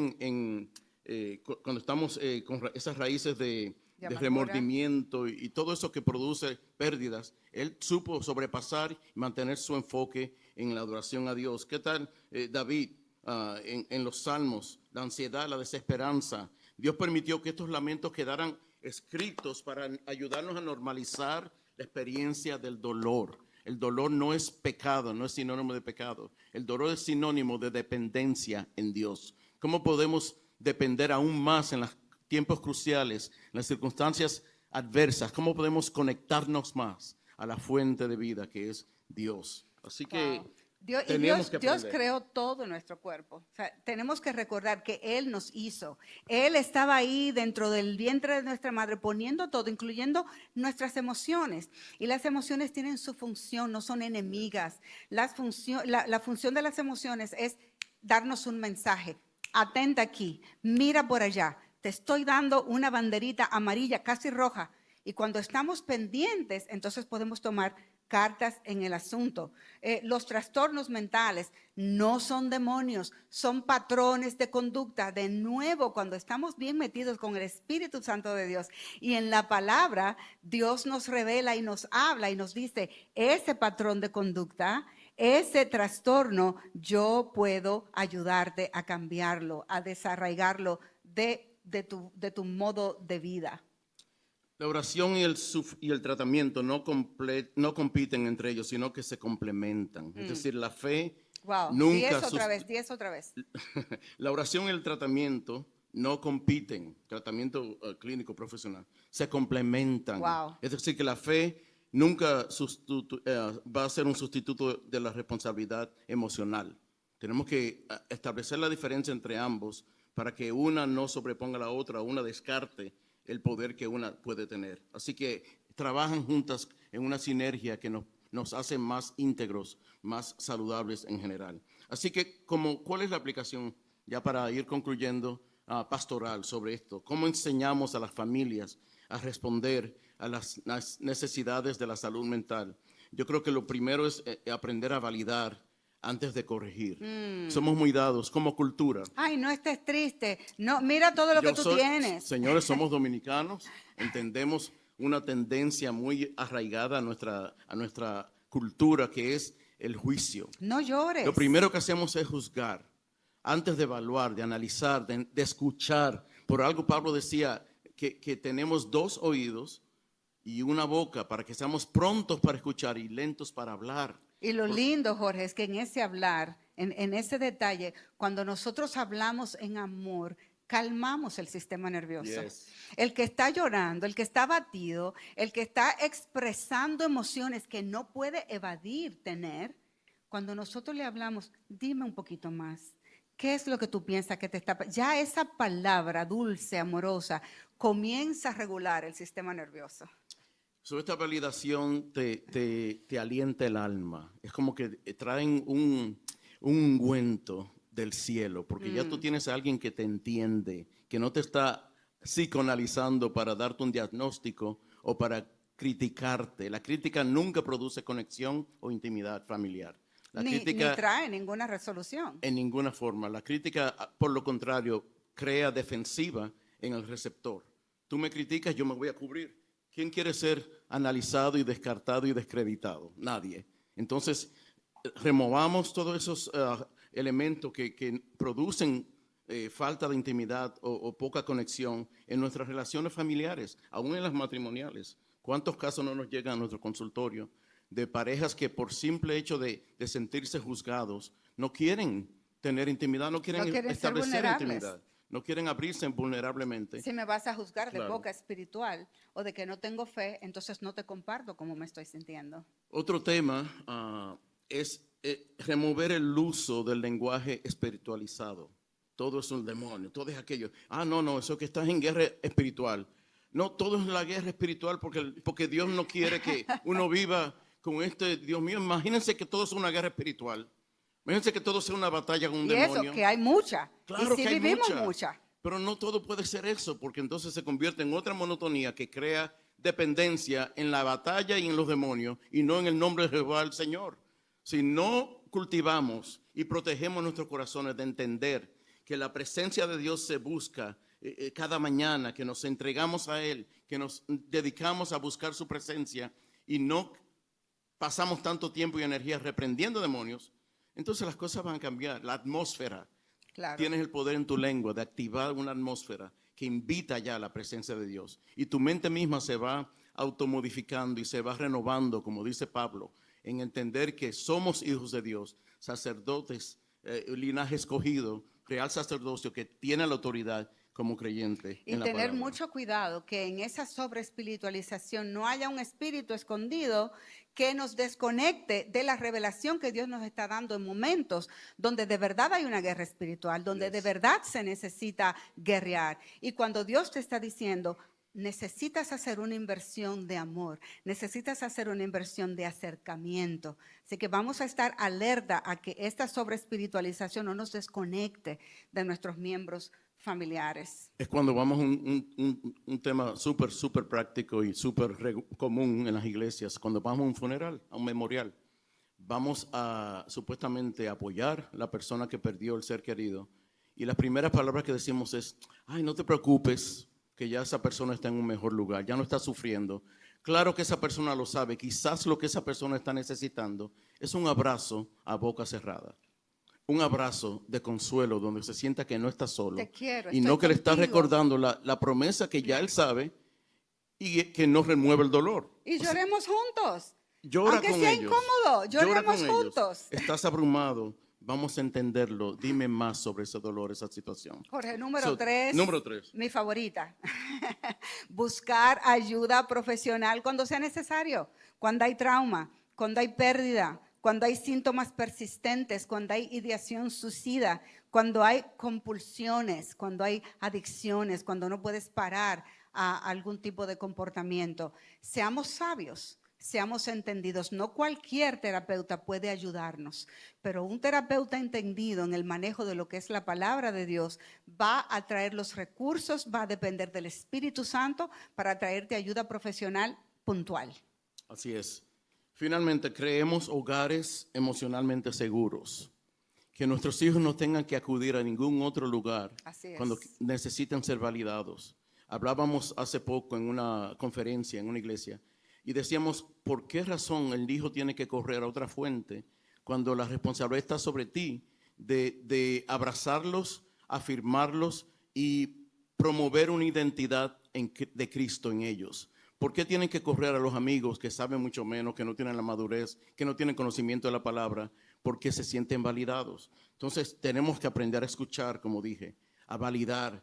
cuando estamos con esas raíces de amargura, remordimiento y todo eso que produce pérdidas. Él supo sobrepasar y mantener su enfoque en la adoración a Dios. ¿Qué tal David en los salmos? La ansiedad, la desesperanza. Dios permitió que estos lamentos quedaran escritos para ayudarnos a normalizar la experiencia del dolor. El dolor no es pecado, no es sinónimo de pecado. El dolor es sinónimo de dependencia en Dios. ¿Cómo podemos depender aún más en los tiempos cruciales, en las circunstancias adversas? ¿Cómo podemos conectarnos más a la fuente de vida que es Dios? Así que Wow. tenemos que Dios aprender. creó todo en nuestro cuerpo. O sea, tenemos que recordar que Él nos hizo. Él estaba ahí dentro del vientre de nuestra madre poniendo todo, incluyendo nuestras emociones. Y las emociones tienen su función, no son enemigas. La función de las emociones es darnos un mensaje. Atenta aquí, mira por allá. Te estoy dando una banderita amarilla, casi roja. Y cuando estamos pendientes, entonces podemos tomar cartas en el asunto. Los trastornos mentales no son demonios, son patrones de conducta. De nuevo, cuando estamos bien metidos con el Espíritu Santo de Dios y en la palabra, Dios nos revela y nos habla y nos dice, ese patrón de conducta, ese trastorno, yo puedo ayudarte a cambiarlo, a desarraigarlo de tu modo de vida. La oración y el tratamiento no compiten entre ellos, sino que se complementan. Es decir, la fe Wow, nunca... 10 otra vez. La oración y el tratamiento no compiten, tratamiento clínico profesional, se complementan. Wow. Es decir, que la fe nunca va a ser un sustituto de la responsabilidad emocional. Tenemos que establecer la diferencia entre ambos para que una no sobreponga a la otra, una descarte el poder que una puede tener. Así que trabajan juntas en una sinergia que nos nos hace más íntegros, más saludables en general. Así que, ¿cuál es la aplicación, ya para ir concluyendo, pastoral sobre esto? ¿Cómo enseñamos a las familias a responder a las necesidades de la salud mental? Yo creo que lo primero es aprender a validar antes de corregir. Somos muy dados como cultura. Ay, no estés triste. No, mira todo lo que tú tienes. Señores, somos dominicanos, entendemos una tendencia muy arraigada a nuestra cultura, que es el juicio. No llores. Lo primero que hacemos es juzgar, antes de evaluar, de analizar, de escuchar. Por algo Pablo decía que tenemos 2 oídos y una boca para que seamos prontos para escuchar y lentos para hablar. Y lo lindo, Jorge, es que en ese hablar, en ese detalle, cuando nosotros hablamos en amor, calmamos el sistema nervioso. Yes. El que está llorando, el que está abatido, el que está expresando emociones que no puede evadir tener, cuando nosotros le hablamos, dime un poquito más. ¿Qué es lo que tú piensas que te está? Ya esa palabra dulce, amorosa, comienza a regular el sistema nervioso. Esta validación te alienta el alma. Es como que traen un ungüento del cielo, porque ya tú tienes a alguien que te entiende, que no te está psicoanalizando para darte un diagnóstico o para criticarte. La crítica nunca produce conexión o intimidad familiar. Ni trae ninguna resolución. En ninguna forma. La crítica, por lo contrario, crea defensiva en el receptor. Tú me criticas, yo me voy a cubrir. ¿Quién quiere ser analizado y descartado y descreditado? Nadie. Entonces, removamos todos esos elementos que producen falta de intimidad o poca conexión en nuestras relaciones familiares, aún en las matrimoniales. ¿Cuántos casos no nos llegan a nuestro consultorio de parejas que por simple hecho de sentirse juzgados no quieren tener intimidad, no quieren establecer intimidad? No quieren abrirse vulnerablemente. Si me vas a juzgar de Claro. poca espiritual o de que no tengo fe, entonces no te comparto cómo me estoy sintiendo. Otro tema es remover el uso del lenguaje espiritualizado. Todo es un demonio, todo es aquello. No, eso que estás en guerra espiritual. No, todo es la guerra espiritual porque Dios no quiere que uno viva con Dios mío, imagínense que todo es una guerra espiritual. Imagínense que todo sea una batalla con un demonio. Y eso, que hay mucha. Claro y sí que hay vivimos mucha. Pero no todo puede ser eso, porque entonces se convierte en otra monotonía que crea dependencia en la batalla y en los demonios, y no en el nombre de Jehová el Señor. Si no cultivamos y protegemos nuestros corazones de entender que la presencia de Dios se busca cada mañana, que nos entregamos a Él, que nos dedicamos a buscar su presencia y no pasamos tanto tiempo y energía reprendiendo demonios, entonces las cosas van a cambiar. La atmósfera. Claro. Tienes el poder en tu lengua de activar una atmósfera que invita ya a la presencia de Dios. Y tu mente misma se va automodificando y se va renovando, como dice Pablo, en entender que somos hijos de Dios, sacerdotes, linaje escogido, real sacerdocio que tiene la autoridad como creyente. Y en la tener palabra. mucho cuidado que en esa sobreespiritualización no haya un espíritu escondido que nos desconecte de la revelación que Dios nos está dando en momentos donde de verdad hay una guerra espiritual, donde de verdad se necesita guerrear. Y cuando Dios te está diciendo, necesitas hacer una inversión de amor, necesitas hacer una inversión de acercamiento. Así que vamos a estar alerta a que esta sobreespiritualización no nos desconecte de nuestros miembros familiares. Es cuando vamos a un tema súper práctico y súper común en las iglesias, cuando vamos a un funeral, a un memorial. Vamos a supuestamente apoyar a la persona que perdió el ser querido y las primeras palabras que decimos es, ay, no te preocupes, que ya esa persona está en un mejor lugar, ya no está sufriendo. Claro que esa persona lo sabe, quizás lo que esa persona está necesitando es un abrazo a boca cerrada. Un abrazo de consuelo donde se sienta que no está solo. Te quiero, y estoy no que le está contigo. recordando la promesa que ya él sabe y que no remueve el dolor. Y lloremos juntos. Llora Aunque con sea ellos. incómodo, Llora lloremos con ellos. juntos. Estás abrumado. Vamos a entenderlo. Dime más sobre ese dolor, esa situación. Jorge, número 3. Número 3. Mi favorita. Buscar ayuda profesional cuando sea necesario. Cuando hay trauma, cuando hay pérdida, cuando hay síntomas persistentes, cuando hay ideación suicida, cuando hay compulsiones, cuando hay adicciones, cuando no puedes parar a algún tipo de comportamiento. Seamos sabios seamos entendidos. No cualquier terapeuta puede ayudarnos, pero un terapeuta entendido en el manejo de lo que es la palabra de Dios va a traer los recursos, va a depender del Espíritu Santo para traerte ayuda profesional puntual. Así es. Finalmente, creemos hogares emocionalmente seguros. Que nuestros hijos no tengan que acudir a ningún otro lugar cuando necesiten ser validados. Hablábamos hace poco en una conferencia, en una iglesia, y decíamos, ¿por qué razón el hijo tiene que correr a otra fuente cuando la responsabilidad está sobre ti de abrazarlos, afirmarlos y promover una identidad de Cristo en ellos? ¿Por qué tienen que correr a los amigos que saben mucho menos, que no tienen la madurez, que no tienen conocimiento de la palabra? Porque se sienten validados. Entonces tenemos que aprender a escuchar, como dije, a validar,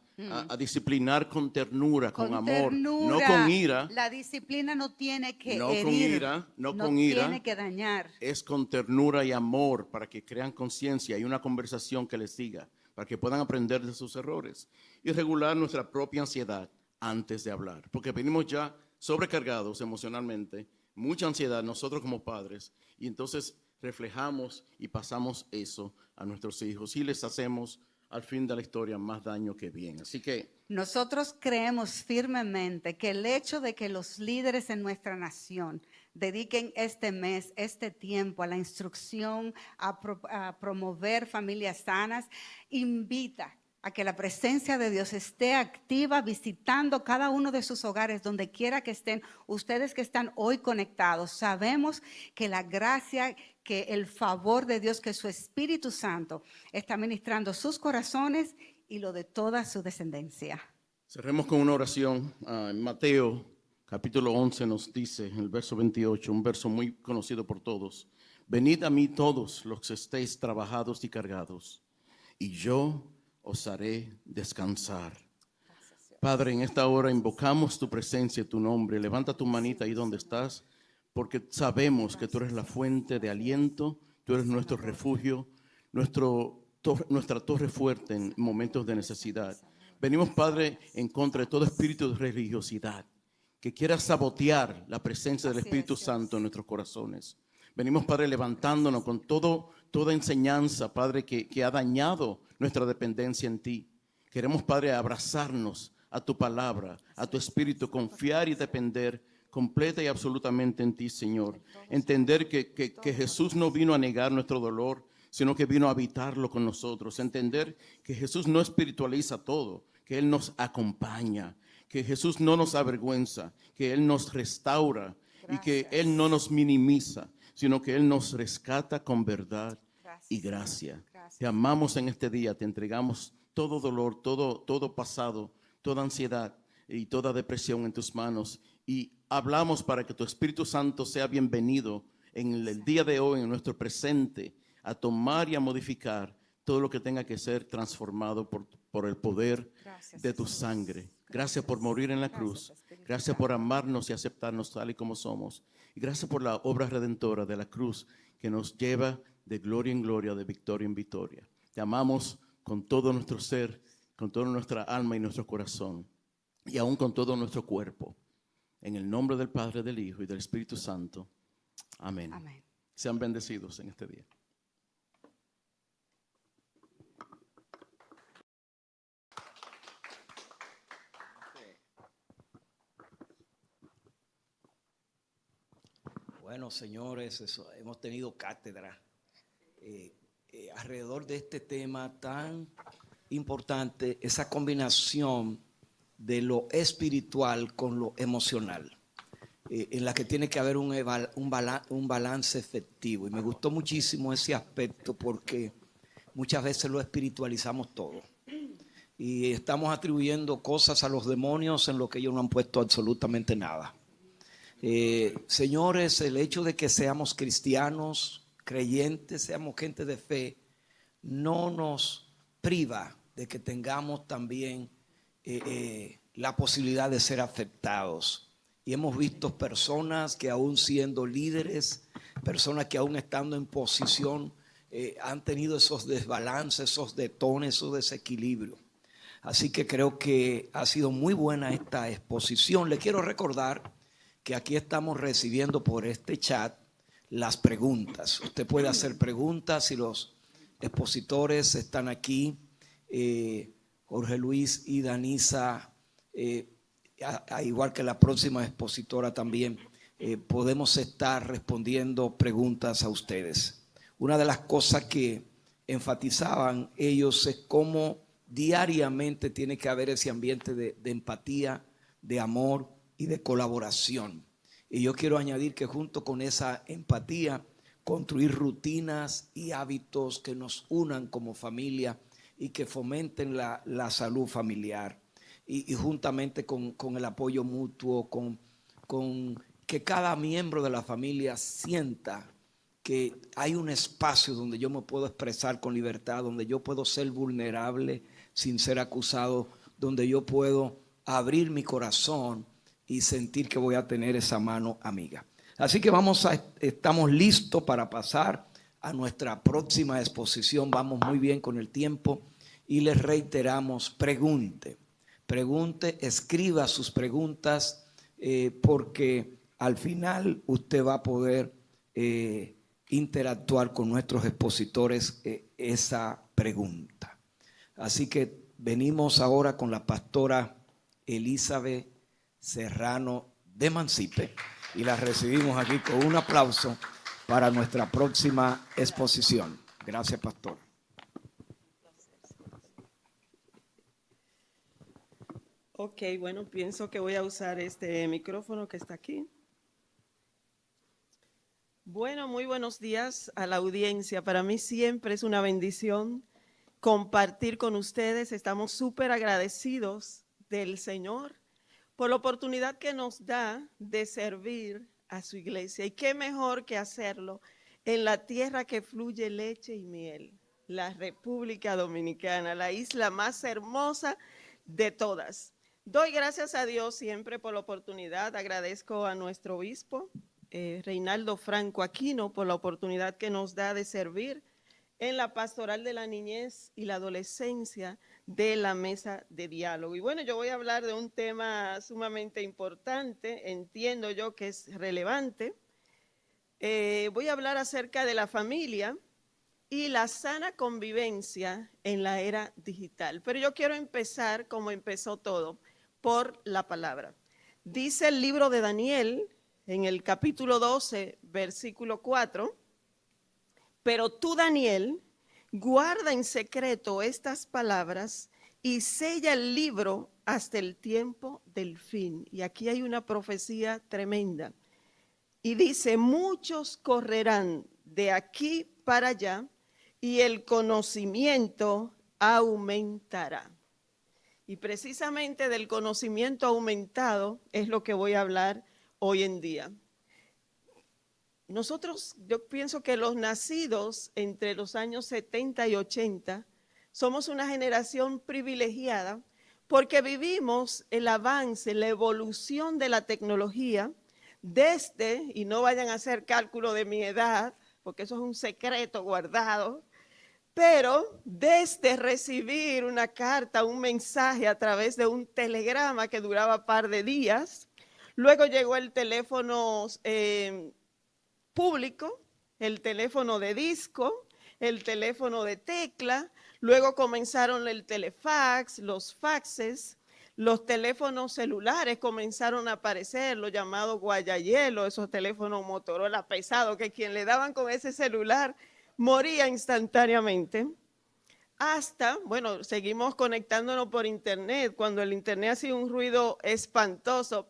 a disciplinar con ternura, con amor, no con ira. La disciplina no tiene que no herir, con ira, no con ira, tiene que dañar. Es con ternura y amor para que crean conciencia y una conversación que les siga, para que puedan aprender de sus errores y regular nuestra propia ansiedad antes de hablar, porque venimos ya sobrecargados emocionalmente, mucha ansiedad nosotros como padres, y entonces reflejamos y pasamos eso a nuestros hijos y les hacemos al fin de la historia más daño que bien. Así que nosotros creemos firmemente que el hecho de que los líderes en nuestra nación dediquen este mes, este tiempo a la instrucción, a promover familias sanas, invita a que la presencia de Dios esté activa, visitando cada uno de sus hogares, donde quiera que estén. Ustedes que están hoy conectados, sabemos que la gracia, que el favor de Dios, que su Espíritu Santo está ministrando sus corazones y lo de toda su descendencia. Cerremos con una oración. En Mateo, capítulo 11, nos dice, en el verso 28, un verso muy conocido por todos: venid a mí todos los que estéis trabajados y cargados, y yo os haré descansar. Padre, en esta hora invocamos tu presencia, tu nombre. Levanta tu manita ahí donde estás, porque sabemos que tú eres la fuente de aliento, tú eres nuestro refugio, nuestra torre fuerte en momentos de necesidad. Venimos, Padre, en contra de todo espíritu de religiosidad que quiera sabotear la presencia del Espíritu Santo en nuestros corazones. Venimos, Padre, levantándonos con toda enseñanza, Padre, que ha dañado nuestra dependencia en ti. Queremos, Padre, abrazarnos a tu palabra, a tu Espíritu, confiar y depender completa y absolutamente en ti, Señor. Entender que Jesús no vino a negar nuestro dolor, sino que vino a habitarlo con nosotros. Entender que Jesús no espiritualiza todo, que Él nos acompaña, que Jesús no nos avergüenza, que Él nos restaura y que Él no nos minimiza, sino que Él nos rescata con verdad y gracia. Te amamos en este día, te entregamos todo dolor, todo pasado, toda ansiedad y toda depresión en tus manos, y hablamos para que tu Espíritu Santo sea bienvenido en el día de hoy, en nuestro presente, a tomar y a modificar todo lo que tenga que ser transformado por el poder de tu sangre. Gracias por morir en la cruz. Gracias por amarnos y aceptarnos tal y como somos. Y gracias por la obra redentora de la cruz que nos lleva de gloria en gloria, de victoria en victoria. Te amamos con todo nuestro ser, con toda nuestra alma y nuestro corazón, y aún con todo nuestro cuerpo. En el nombre del Padre, del Hijo y del Espíritu Santo. Amén. Amén. Sean bendecidos en este día. Bueno, señores, hemos tenido cátedra alrededor de este tema tan importante, esa combinación de lo espiritual con lo emocional, en la que tiene que haber un balance efectivo. Y me gustó muchísimo ese aspecto, porque muchas veces lo espiritualizamos todo y estamos atribuyendo cosas a los demonios en lo que ellos no han puesto absolutamente nada. Señores, el hecho de que seamos cristianos, creyentes, seamos gente de fe, no nos priva de que tengamos también la posibilidad de ser afectados. Y hemos visto personas que aún siendo líderes, personas que aún estando en posición, han tenido esos desbalances, esos detones, esos desequilibrios. Así que creo que ha sido muy buena esta exposición. Le quiero recordar que aquí estamos recibiendo por este chat las preguntas. Usted puede hacer preguntas y los expositores están aquí. Jorge Luis y Danisa, igual que la próxima expositora también, podemos estar respondiendo preguntas a ustedes. Una de las cosas que enfatizaban ellos es cómo diariamente tiene que haber ese ambiente de empatía, de amor y de colaboración. Y yo quiero añadir que junto con esa empatía, construir rutinas y hábitos que nos unan como familia y que fomenten la salud familiar. Y juntamente con el apoyo mutuo, con que cada miembro de la familia sienta que hay un espacio donde yo me puedo expresar con libertad, donde yo puedo ser vulnerable sin ser acusado, donde yo puedo abrir mi corazón y sentir que voy a tener esa mano amiga. Así que estamos listos para pasar a nuestra próxima exposición. Vamos muy bien con el tiempo y les reiteramos, pregunte, escriba sus preguntas porque al final usted va a poder interactuar con nuestros expositores esa pregunta. Así que venimos ahora con la pastora Elizabeth Serrano de Mancipe y la recibimos aquí con un aplauso para nuestra próxima exposición. Gracias, pastor. Ok, bueno, pienso que voy a usar este micrófono que está aquí. Bueno, muy buenos días a la audiencia. Para mí siempre es una bendición compartir con ustedes. Estamos súper agradecidos del Señor por la oportunidad que nos da de servir a su iglesia. Y qué mejor que hacerlo en la tierra que fluye leche y miel, la República Dominicana, la isla más hermosa de todas. Doy gracias a Dios siempre por la oportunidad. Agradezco a nuestro obispo, Reinaldo Franco Aquino, por la oportunidad que nos da de servir en la pastoral de la niñez y la adolescencia de la mesa de diálogo. Y bueno, yo voy a hablar de un tema sumamente importante, entiendo yo que es relevante. Voy a hablar acerca de la familia y la sana convivencia en la era digital. Pero yo quiero empezar como empezó todo, por la palabra. Dice el libro de Daniel, en el capítulo 12, versículo 4, pero tú, Daniel, guarda en secreto estas palabras y sella el libro hasta el tiempo del fin. Y aquí hay una profecía tremenda. Y dice, muchos correrán de aquí para allá y el conocimiento aumentará. Y precisamente del conocimiento aumentado es lo que voy a hablar hoy en día. Nosotros, yo pienso que los nacidos entre los años 70 y 80 somos una generación privilegiada porque vivimos el avance, la evolución de la tecnología desde, y no vayan a hacer cálculo de mi edad, porque eso es un secreto guardado, pero desde recibir una carta, un mensaje a través de un telegrama que duraba un par de días, luego llegó el teléfono público, el teléfono de disco, el teléfono de tecla, luego comenzaron el telefax, los faxes, los teléfonos celulares comenzaron a aparecer, los llamados guayayelo, esos teléfonos Motorola pesados, que quien le daban con ese celular moría instantáneamente. Hasta, bueno, seguimos conectándonos por internet, cuando el internet hacía un ruido espantoso,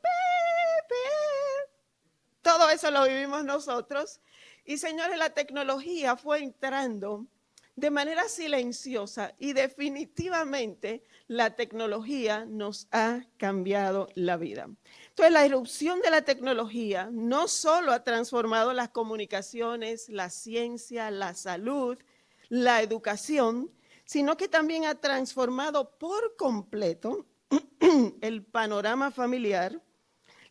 todo eso lo vivimos nosotros. Y señores, la tecnología fue entrando de manera silenciosa y definitivamente la tecnología nos ha cambiado la vida. Entonces, la irrupción de la tecnología no solo ha transformado las comunicaciones, la ciencia, la salud, la educación, sino que también ha transformado por completo el panorama familiar,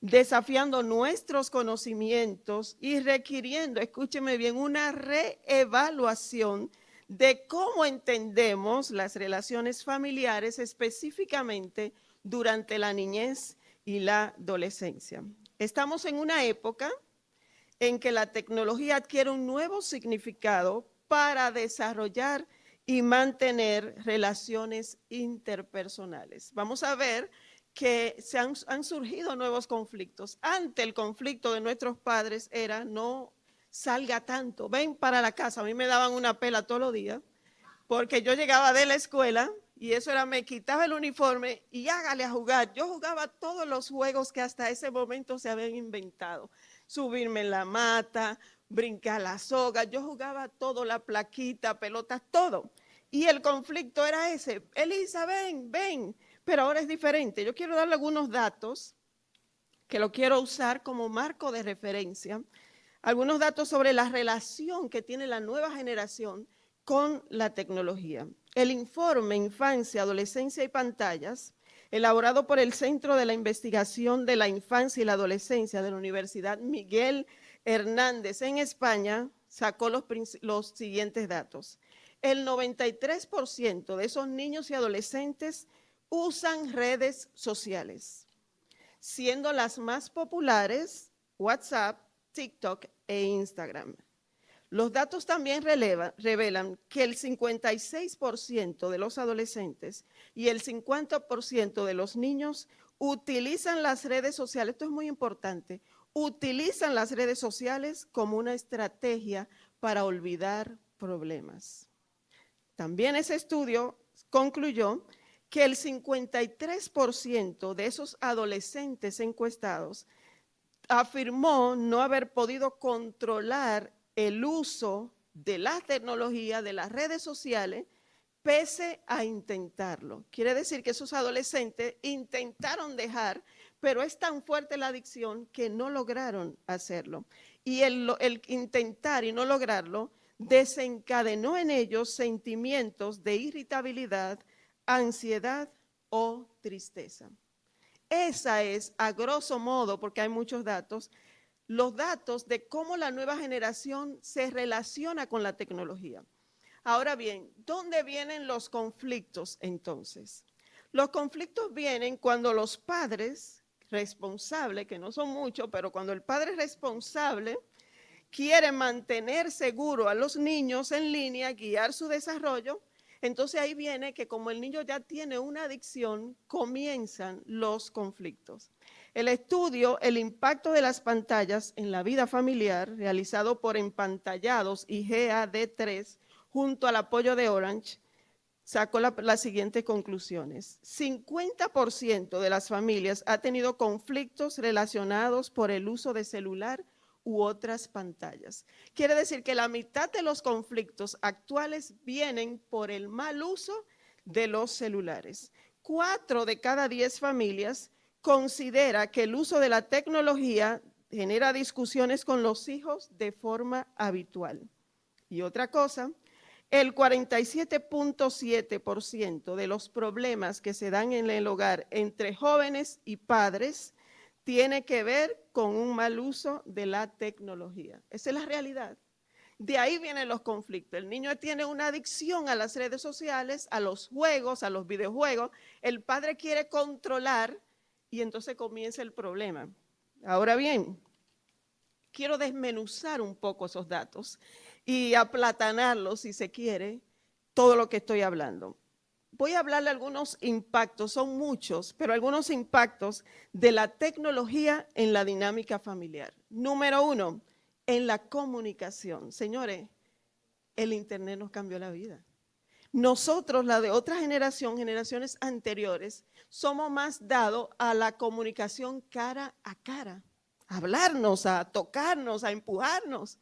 desafiando nuestros conocimientos y requiriendo, escúcheme bien, una reevaluación de cómo entendemos las relaciones familiares específicamente durante la niñez y la adolescencia. Estamos en una época en que la tecnología adquiere un nuevo significado para desarrollar y mantener relaciones interpersonales. Vamos a ver que han surgido nuevos conflictos. Antes el conflicto de nuestros padres era no salga tanto, ven para la casa. A mí me daban una pela todos los días porque yo llegaba de la escuela y eso era, me quitaba el uniforme y hágale a jugar. Yo jugaba todos los juegos que hasta ese momento se habían inventado. Subirme en la mata, brincar la soga, yo jugaba todo, la plaquita, pelotas, todo. Y el conflicto era ese, Elisa, ven, ven, pero ahora es diferente. Yo quiero darle algunos datos que lo quiero usar como marco de referencia, algunos datos sobre la relación que tiene la nueva generación con la tecnología. El informe Infancia, Adolescencia y Pantallas, elaborado por el Centro de la Investigación de la Infancia y la Adolescencia de la Universidad Miguel Hernández en España, sacó los siguientes datos. El 93% de esos niños y adolescentes usan redes sociales, siendo las más populares WhatsApp, TikTok e Instagram. Los datos también revelan que el 56% de los adolescentes y el 50% de los niños utilizan las redes sociales, esto es muy importante, utilizan las redes sociales como una estrategia para olvidar problemas. También ese estudio concluyó que el 53% de esos adolescentes encuestados afirmó no haber podido controlar el uso de la tecnología, de las redes sociales, pese a intentarlo. Quiere decir que esos adolescentes intentaron dejar, pero es tan fuerte la adicción que no lograron hacerlo. Y el intentar y no lograrlo desencadenó en ellos sentimientos de irritabilidad, ansiedad o tristeza. Esa es, a grosso modo, porque hay muchos datos, los datos de cómo la nueva generación se relaciona con la tecnología. Ahora bien, ¿dónde vienen los conflictos entonces? Los conflictos vienen cuando los padres responsables, que no son muchos, pero cuando el padre responsable quiere mantener seguro a los niños en línea, guiar su desarrollo, entonces ahí viene que como el niño ya tiene una adicción, comienzan los conflictos. El estudio, el impacto de las pantallas en la vida familiar, realizado por Empantallados y GAD3, junto al apoyo de Orange, sacó las siguientes conclusiones. 50% de las familias ha tenido conflictos relacionados por el uso de celular u otras pantallas. Quiere decir que la mitad de los conflictos actuales vienen por el mal uso de los celulares. 4 de cada 10 familias considera que el uso de la tecnología genera discusiones con los hijos de forma habitual. Y otra cosa, el 47.7% de los problemas que se dan en el hogar entre jóvenes y padres tiene que ver con un mal uso de la tecnología. Esa es la realidad. De ahí vienen los conflictos. El niño tiene una adicción a las redes sociales, a los juegos, a los videojuegos. El padre quiere controlar y entonces comienza el problema. Ahora bien, quiero desmenuzar un poco esos datos y aplatanarlos, si se quiere, todo lo que estoy hablando. Voy a hablarle de algunos impactos, son muchos, pero algunos impactos de la tecnología en la dinámica familiar. Número 1, en la comunicación. Señores, el Internet nos cambió la vida. Nosotros, la de otra generación, generaciones anteriores, somos más dados a la comunicación cara a cara, a hablarnos, a tocarnos, a empujarnos.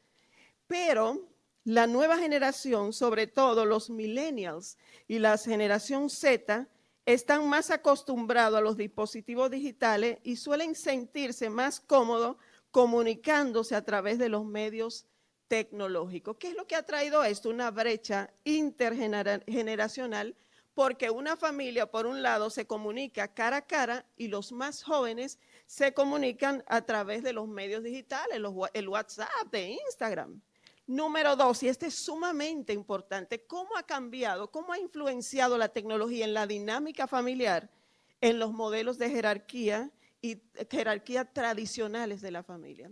Pero la nueva generación, sobre todo los millennials y la generación Z, están más acostumbrados a los dispositivos digitales y suelen sentirse más cómodos comunicándose a través de los medios tecnológicos. ¿Qué es lo que ha traído esto? Una brecha intergeneracional, porque una familia, por un lado, se comunica cara a cara y los más jóvenes se comunican a través de los medios digitales, el WhatsApp, de Instagram. Número 2, y este es sumamente importante, ¿cómo ha cambiado, cómo ha influenciado la tecnología en la dinámica familiar, en los modelos de jerarquía y jerarquías tradicionales de la familia.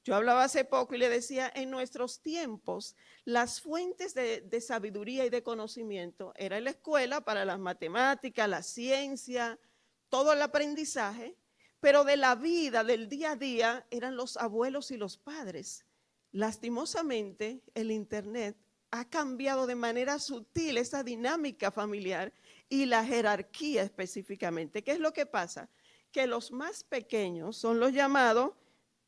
Yo hablaba hace poco y le decía, en nuestros tiempos, las fuentes de sabiduría y de conocimiento era la escuela para las matemáticas, la ciencia, todo el aprendizaje, pero de la vida, del día a día, eran los abuelos y los padres. Lastimosamente, el Internet ha cambiado de manera sutil esa dinámica familiar y la jerarquía específicamente. ¿Qué es lo que pasa? Que los más pequeños son los llamados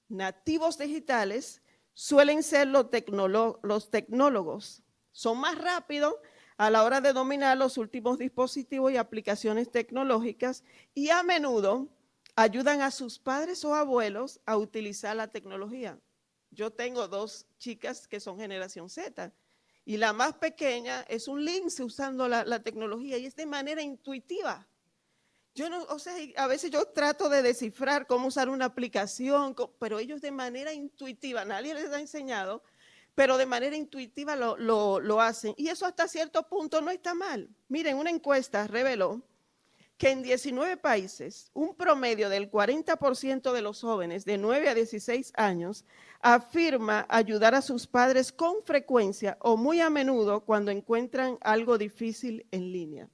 nativos digitales, suelen ser los tecnólogos. Son más rápidos a la hora de dominar los últimos dispositivos y aplicaciones tecnológicas y a menudo ayudan a sus padres o abuelos a utilizar la tecnología. Yo tengo 2 chicas que son generación Z y la más pequeña es un lince usando la tecnología y es de manera intuitiva. Yo no, o sea, a veces yo trato de descifrar cómo usar una aplicación, pero ellos de manera intuitiva, nadie les ha enseñado, pero de manera intuitiva lo hacen. Y eso hasta cierto punto no está mal. Miren, una encuesta reveló que en 19 países, un promedio del 40% de los jóvenes de 9 a 16 años afirma ayudar a sus padres con frecuencia o muy a menudo cuando encuentran algo difícil en línea.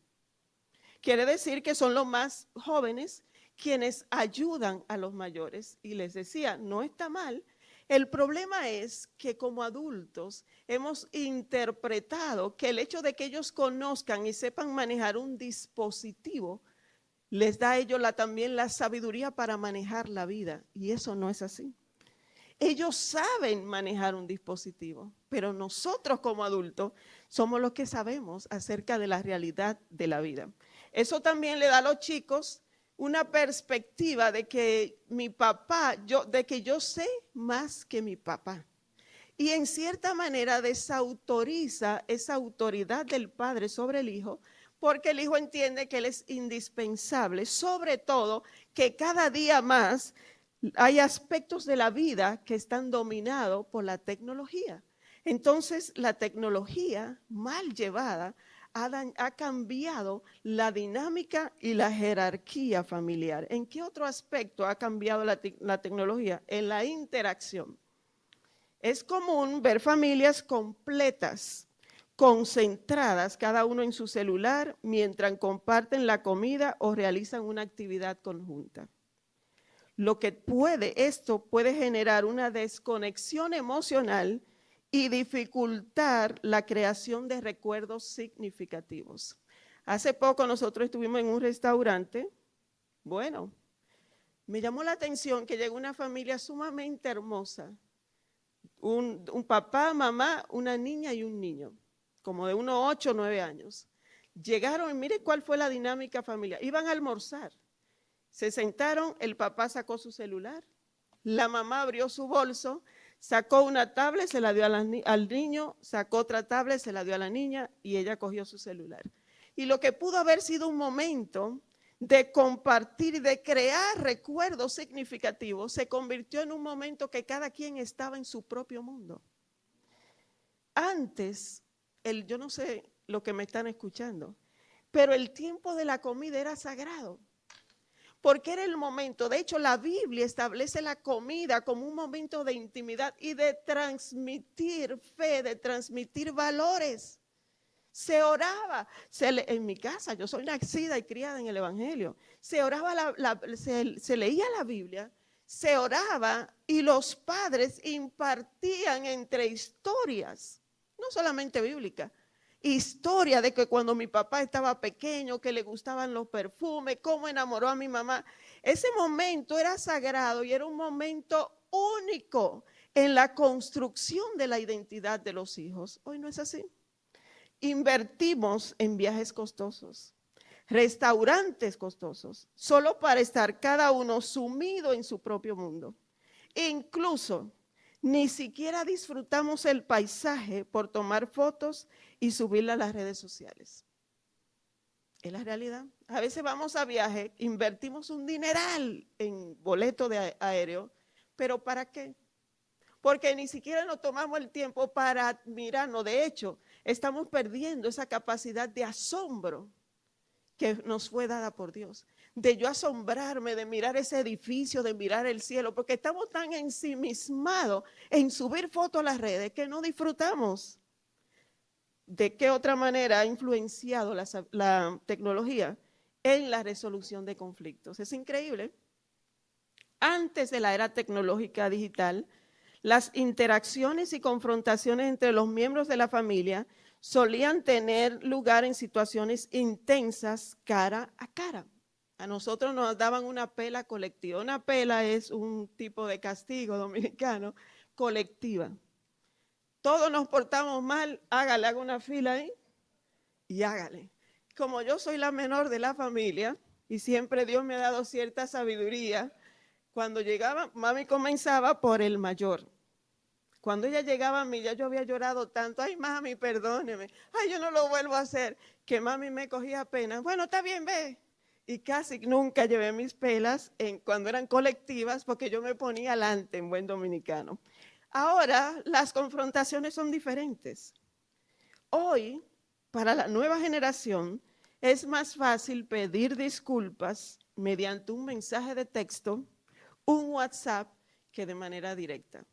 Quiere decir que son los más jóvenes quienes ayudan a los mayores. Y les decía, no está mal. El problema es que como adultos hemos interpretado que el hecho de que ellos conozcan y sepan manejar un dispositivo les da a ellos también la sabiduría para manejar la vida. Y eso no es así. Ellos saben manejar un dispositivo, pero nosotros como adultos somos los que sabemos acerca de la realidad de la vida. Eso también le da a los chicos una perspectiva de que mi papá, de que yo sé más que mi papá. Y en cierta manera desautoriza esa autoridad del padre sobre el hijo, porque el hijo entiende que él es indispensable, sobre todo que cada día más hay aspectos de la vida que están dominados por la tecnología. Entonces, la tecnología mal llevada ha cambiado la dinámica y la jerarquía familiar. ¿En qué otro aspecto ha cambiado la tecnología? En la interacción. Es común ver familias completas, concentradas, cada uno en su celular, mientras comparten la comida o realizan una actividad conjunta. Esto puede generar una desconexión emocional y dificultar la creación de recuerdos significativos. Hace poco nosotros estuvimos en un restaurante. Bueno, me llamó la atención que llegó una familia sumamente hermosa. Un papá, mamá, una niña y un niño, como de unos 8 o 9 años. Llegaron y mire cuál fue la dinámica familiar. Iban a almorzar. Se sentaron, el papá sacó su celular, la mamá abrió su bolso, sacó una tablet, se la dio al niño, sacó otra tablet, se la dio a la niña y ella cogió su celular. Y lo que pudo haber sido un momento de compartir y de crear recuerdos significativos se convirtió en un momento que cada quien estaba en su propio mundo. Antes, yo no sé lo que me están escuchando, pero el tiempo de la comida era sagrado. Porque era el momento, de hecho la Biblia establece la comida como un momento de intimidad y de transmitir fe, de transmitir valores. Se oraba, en mi casa, yo soy nacida y criada en el Evangelio, se oraba, se leía la Biblia, se oraba y los padres impartían entre historias, no solamente bíblicas, historia de que cuando mi papá estaba pequeño, que le gustaban los perfumes, cómo enamoró a mi mamá. Ese momento era sagrado y era un momento único en la construcción de la identidad de los hijos. Hoy no es así. Invertimos en viajes costosos, restaurantes costosos, solo para estar cada uno sumido en su propio mundo. Incluso ni siquiera disfrutamos el paisaje por tomar fotos y subirla a las redes sociales. Es la realidad. A veces vamos a viaje, invertimos un dineral en boleto de aéreo, pero ¿para qué? Porque ni siquiera nos tomamos el tiempo para admirarnos. De hecho, estamos perdiendo esa capacidad de asombro que nos fue dada por Dios. de yo asombrarme, de mirar ese edificio, de mirar el cielo, porque estamos tan ensimismados en subir fotos a las redes que no disfrutamos. ¿De qué otra manera ha influenciado la tecnología en la resolución de conflictos? Es increíble. Antes de la era tecnológica digital, las interacciones y confrontaciones entre los miembros de la familia solían tener lugar en situaciones intensas cara a cara. A nosotros nos daban una pela colectiva. Una pela es un tipo de castigo dominicano colectiva. Todos nos portamos mal, hágale, haga una fila ahí y hágale. Como yo soy la menor de la familia y siempre Dios me ha dado cierta sabiduría, cuando llegaba, mami comenzaba por el mayor. Cuando ella llegaba a mí, ya yo había llorado tanto, ay mami, perdóneme, ay yo no lo vuelvo a hacer, que mami me cogía pena, bueno, está bien, ve. Y casi nunca llevé mis pelas cuando eran colectivas porque yo me ponía adelante en buen dominicano. Ahora las confrontaciones son diferentes. Hoy, para la nueva generación, es más fácil pedir disculpas mediante un mensaje de texto, un WhatsApp, que de manera directa.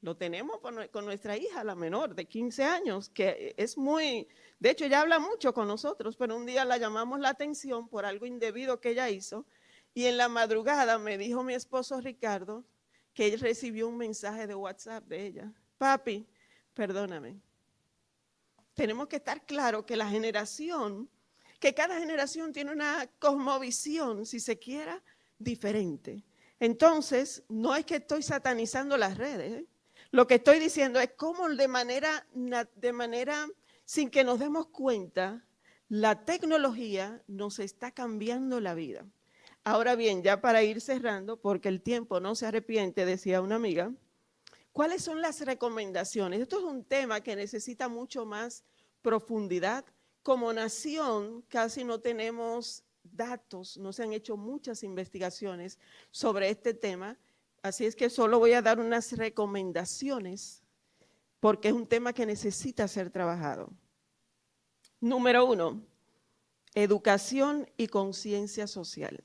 Lo tenemos con nuestra hija, la menor, de 15 años, que es muy, de hecho ella habla mucho con nosotros, pero un día la llamamos la atención por algo indebido que ella hizo y en la madrugada me dijo mi esposo Ricardo que él recibió un mensaje de WhatsApp de ella. Papi, perdóname. Tenemos que estar claros que que cada generación tiene una cosmovisión, si se quiera, diferente. Entonces, no es que estoy satanizando las redes, ¿eh? Lo que estoy diciendo es cómo de manera, sin que nos demos cuenta, la tecnología nos está cambiando la vida. Ahora bien, ya para ir cerrando, porque el tiempo no se arrepiente, decía una amiga, ¿cuáles son las recomendaciones? Esto es un tema que necesita mucho más profundidad. Como nación casi no tenemos datos, no se han hecho muchas investigaciones sobre este tema. Así es que solo voy a dar unas recomendaciones porque es un tema que necesita ser trabajado. Número 1, educación y conciencia social.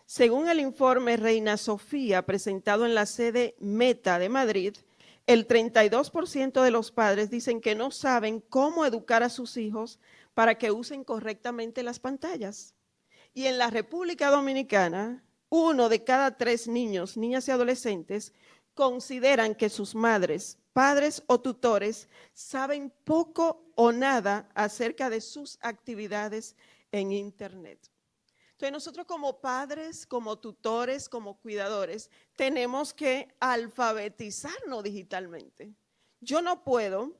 Según el informe Reina Sofía presentado en la sede Meta de Madrid, el 32% de los padres dicen que no saben cómo educar a sus hijos para que usen correctamente las pantallas. Y en la República Dominicana, 1 de cada 3 niños, niñas y adolescentes consideran que sus madres, padres o tutores saben poco o nada acerca de sus actividades en Internet. Entonces nosotros como padres, como tutores, como cuidadores, tenemos que alfabetizarnos digitalmente. Yo no puedo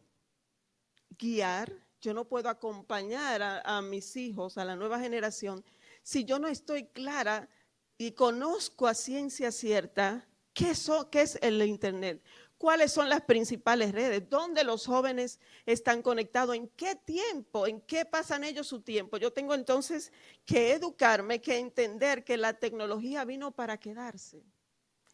guiar, yo no puedo acompañar a mis hijos, a la nueva generación, si yo no estoy clara y conozco a ciencia cierta qué es el Internet, cuáles son las principales redes, dónde los jóvenes están conectados, en qué tiempo, en qué pasan ellos su tiempo. Yo tengo entonces que educarme, que entender que la tecnología vino para quedarse.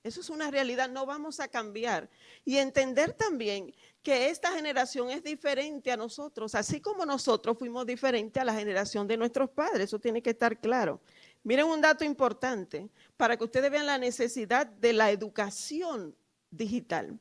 Eso es una realidad, no vamos a cambiar. Y entender también que esta generación es diferente a nosotros, así como nosotros fuimos diferentes a la generación de nuestros padres, eso tiene que estar claro. Miren un dato importante para que ustedes vean la necesidad de la educación digital.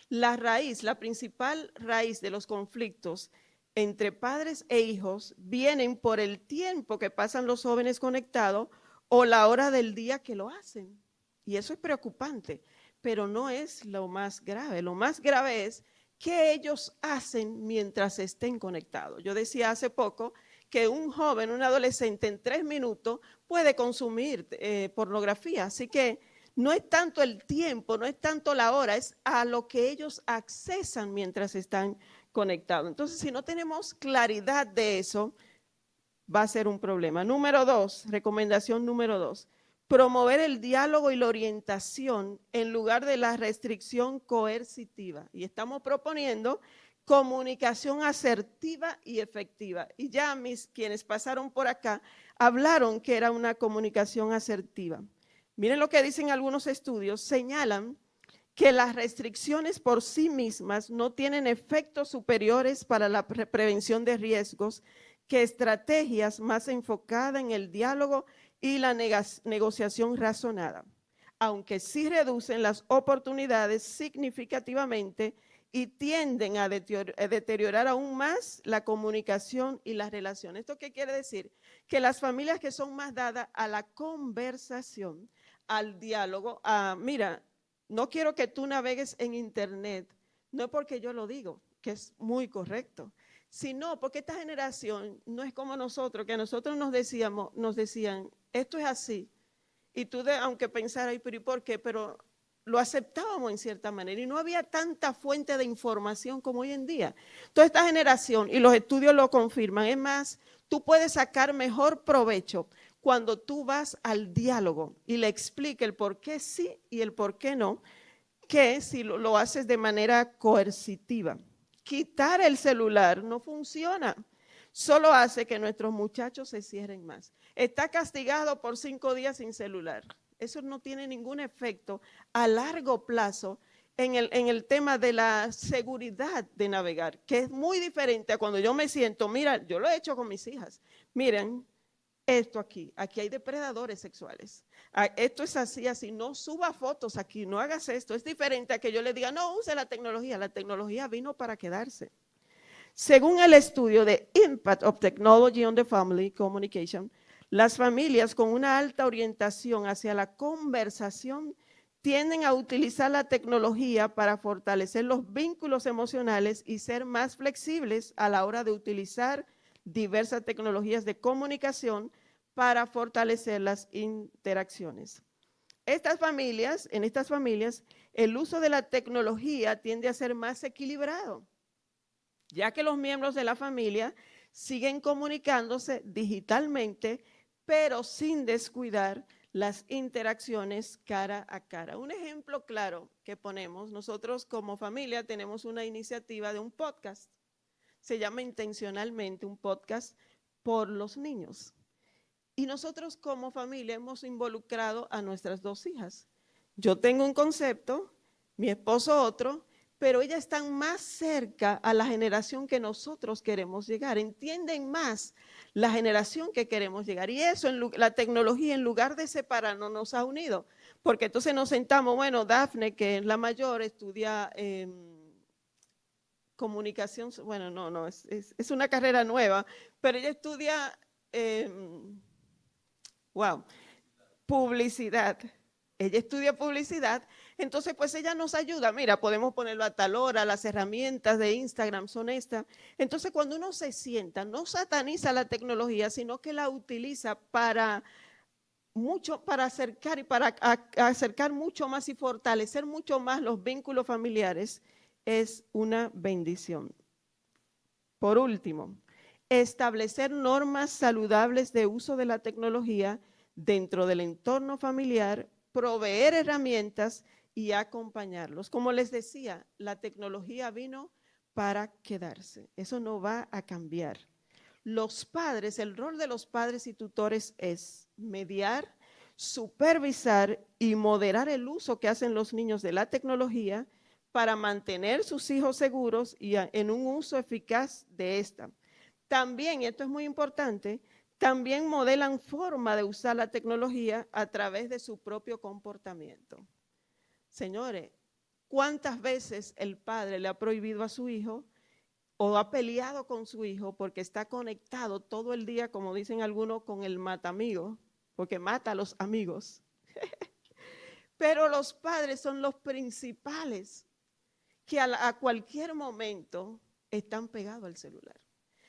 La principal raíz de los conflictos entre padres e hijos vienen por el tiempo que pasan los jóvenes conectados o la hora del día que lo hacen. Y eso es preocupante, pero no es lo más grave. Lo más grave es qué ellos hacen mientras estén conectados. Yo decía hace poco que un joven, un adolescente en 3 minutos puede consumir pornografía, así que no es tanto el tiempo, no es tanto la hora, es a lo que ellos accesan mientras están conectados. Entonces, si no tenemos claridad de eso, va a ser un problema. Número 2, recomendación número 2, promover el diálogo y la orientación en lugar de la restricción coercitiva. Y estamos proponiendo comunicación asertiva y efectiva. Y ya quienes pasaron por acá hablaron que era una comunicación asertiva. Miren lo que dicen algunos estudios, señalan que las restricciones por sí mismas no tienen efectos superiores para la prevención de riesgos que estrategias más enfocadas en el diálogo y la negociación razonada, aunque sí reducen las oportunidades significativamente y tienden a deteriorar aún más la comunicación y las relaciones. ¿Esto qué quiere decir? Que las familias que son más dadas a la conversación, al diálogo, mira, no quiero que tú navegues en internet, no es porque yo lo digo, que es muy correcto, sino porque esta generación no es como nosotros, que nosotros nos decían, esto es así, y tú, aunque pensaras, pero ¿y por qué? Pero lo aceptábamos en cierta manera y no había tanta fuente de información como hoy en día. Toda esta generación, y los estudios lo confirman, es más, tú puedes sacar mejor provecho cuando tú vas al diálogo y le expliques el por qué sí y el por qué no, que si lo haces de manera coercitiva. Quitar el celular no funciona, solo hace que nuestros muchachos se cierren más. Está castigado por 5 días sin celular. Eso no tiene ningún efecto a largo plazo en el tema de la seguridad de navegar, que es muy diferente a cuando yo me siento, mira, yo lo he hecho con mis hijas, miren, esto aquí hay depredadores sexuales, esto es así, así, no suba fotos aquí, no hagas esto, es diferente a que yo le diga, no, use la tecnología vino para quedarse. Según el estudio de Impact of Technology on the Family Communication, las familias con una alta orientación hacia la conversación tienden a utilizar la tecnología para fortalecer los vínculos emocionales y ser más flexibles a la hora de utilizar diversas tecnologías de comunicación para fortalecer las interacciones. En estas familias, el uso de la tecnología tiende a ser más equilibrado, ya que los miembros de la familia siguen comunicándose digitalmente, pero sin descuidar las interacciones cara a cara. Un ejemplo claro que ponemos, nosotros como familia tenemos una iniciativa de un podcast, se llama intencionalmente un podcast por los niños. Y nosotros como familia hemos involucrado a nuestras 2 hijas. Yo tengo un concepto, mi esposo otro, pero ellas están más cerca a la generación que nosotros queremos llegar, entienden más la generación que queremos llegar. Y eso, la tecnología, en lugar de separarnos, nos ha unido. Porque entonces nos sentamos, bueno, Dafne, que es la mayor, estudia comunicación, bueno, no, es una carrera nueva, pero ella estudia, publicidad. Ella estudia publicidad, entonces pues ella nos ayuda. Mira, podemos ponerlo a tal hora, las herramientas de Instagram son estas. Entonces cuando uno se sienta, no sataniza la tecnología, sino que la utiliza para acercar y para acercar mucho más y fortalecer mucho más los vínculos familiares, es una bendición. Por último, establecer normas saludables de uso de la tecnología dentro del entorno familiar, proveer herramientas y acompañarlos. Como les decía, la tecnología vino para quedarse. Eso no va a cambiar. Los padres, el rol de los padres y tutores es mediar, supervisar y moderar el uso que hacen los niños de la tecnología para mantener sus hijos seguros y en un uso eficaz de esta. También, y esto es muy importante, también modelan forma de usar la tecnología a través de su propio comportamiento. Señores, ¿cuántas veces el padre le ha prohibido a su hijo o ha peleado con su hijo porque está conectado todo el día, como dicen algunos, con el matamigos, porque mata a los amigos? Pero los padres son los principales que a cualquier momento están pegados al celular.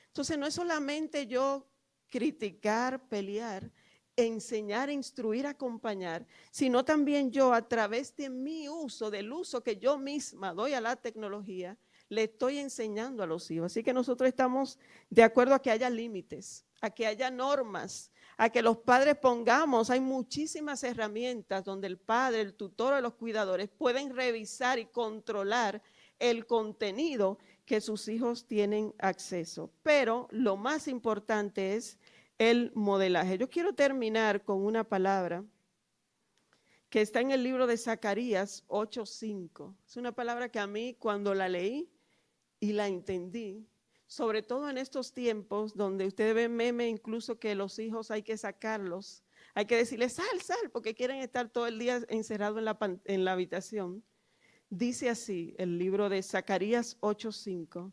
Entonces no es solamente yo criticar, pelear, enseñar, instruir, acompañar, sino también yo a través de mi uso, del uso que yo misma doy a la tecnología, le estoy enseñando a los hijos. Así que nosotros estamos de acuerdo a que haya límites, a que haya normas, a que los padres pongamos, hay muchísimas herramientas donde el padre, el tutor o los cuidadores pueden revisar y controlar el contenido que sus hijos tienen acceso. Pero lo más importante es el modelaje. Yo quiero terminar con una palabra que está en el libro de Zacarías 8:5. Es una palabra que a mí cuando la leí y la entendí, sobre todo en estos tiempos donde ustedes ven meme, incluso que los hijos hay que sacarlos hay que decirle, sal, porque quieren estar todo el día encerrados en la habitación. Dice así el libro de Zacarías 8:5,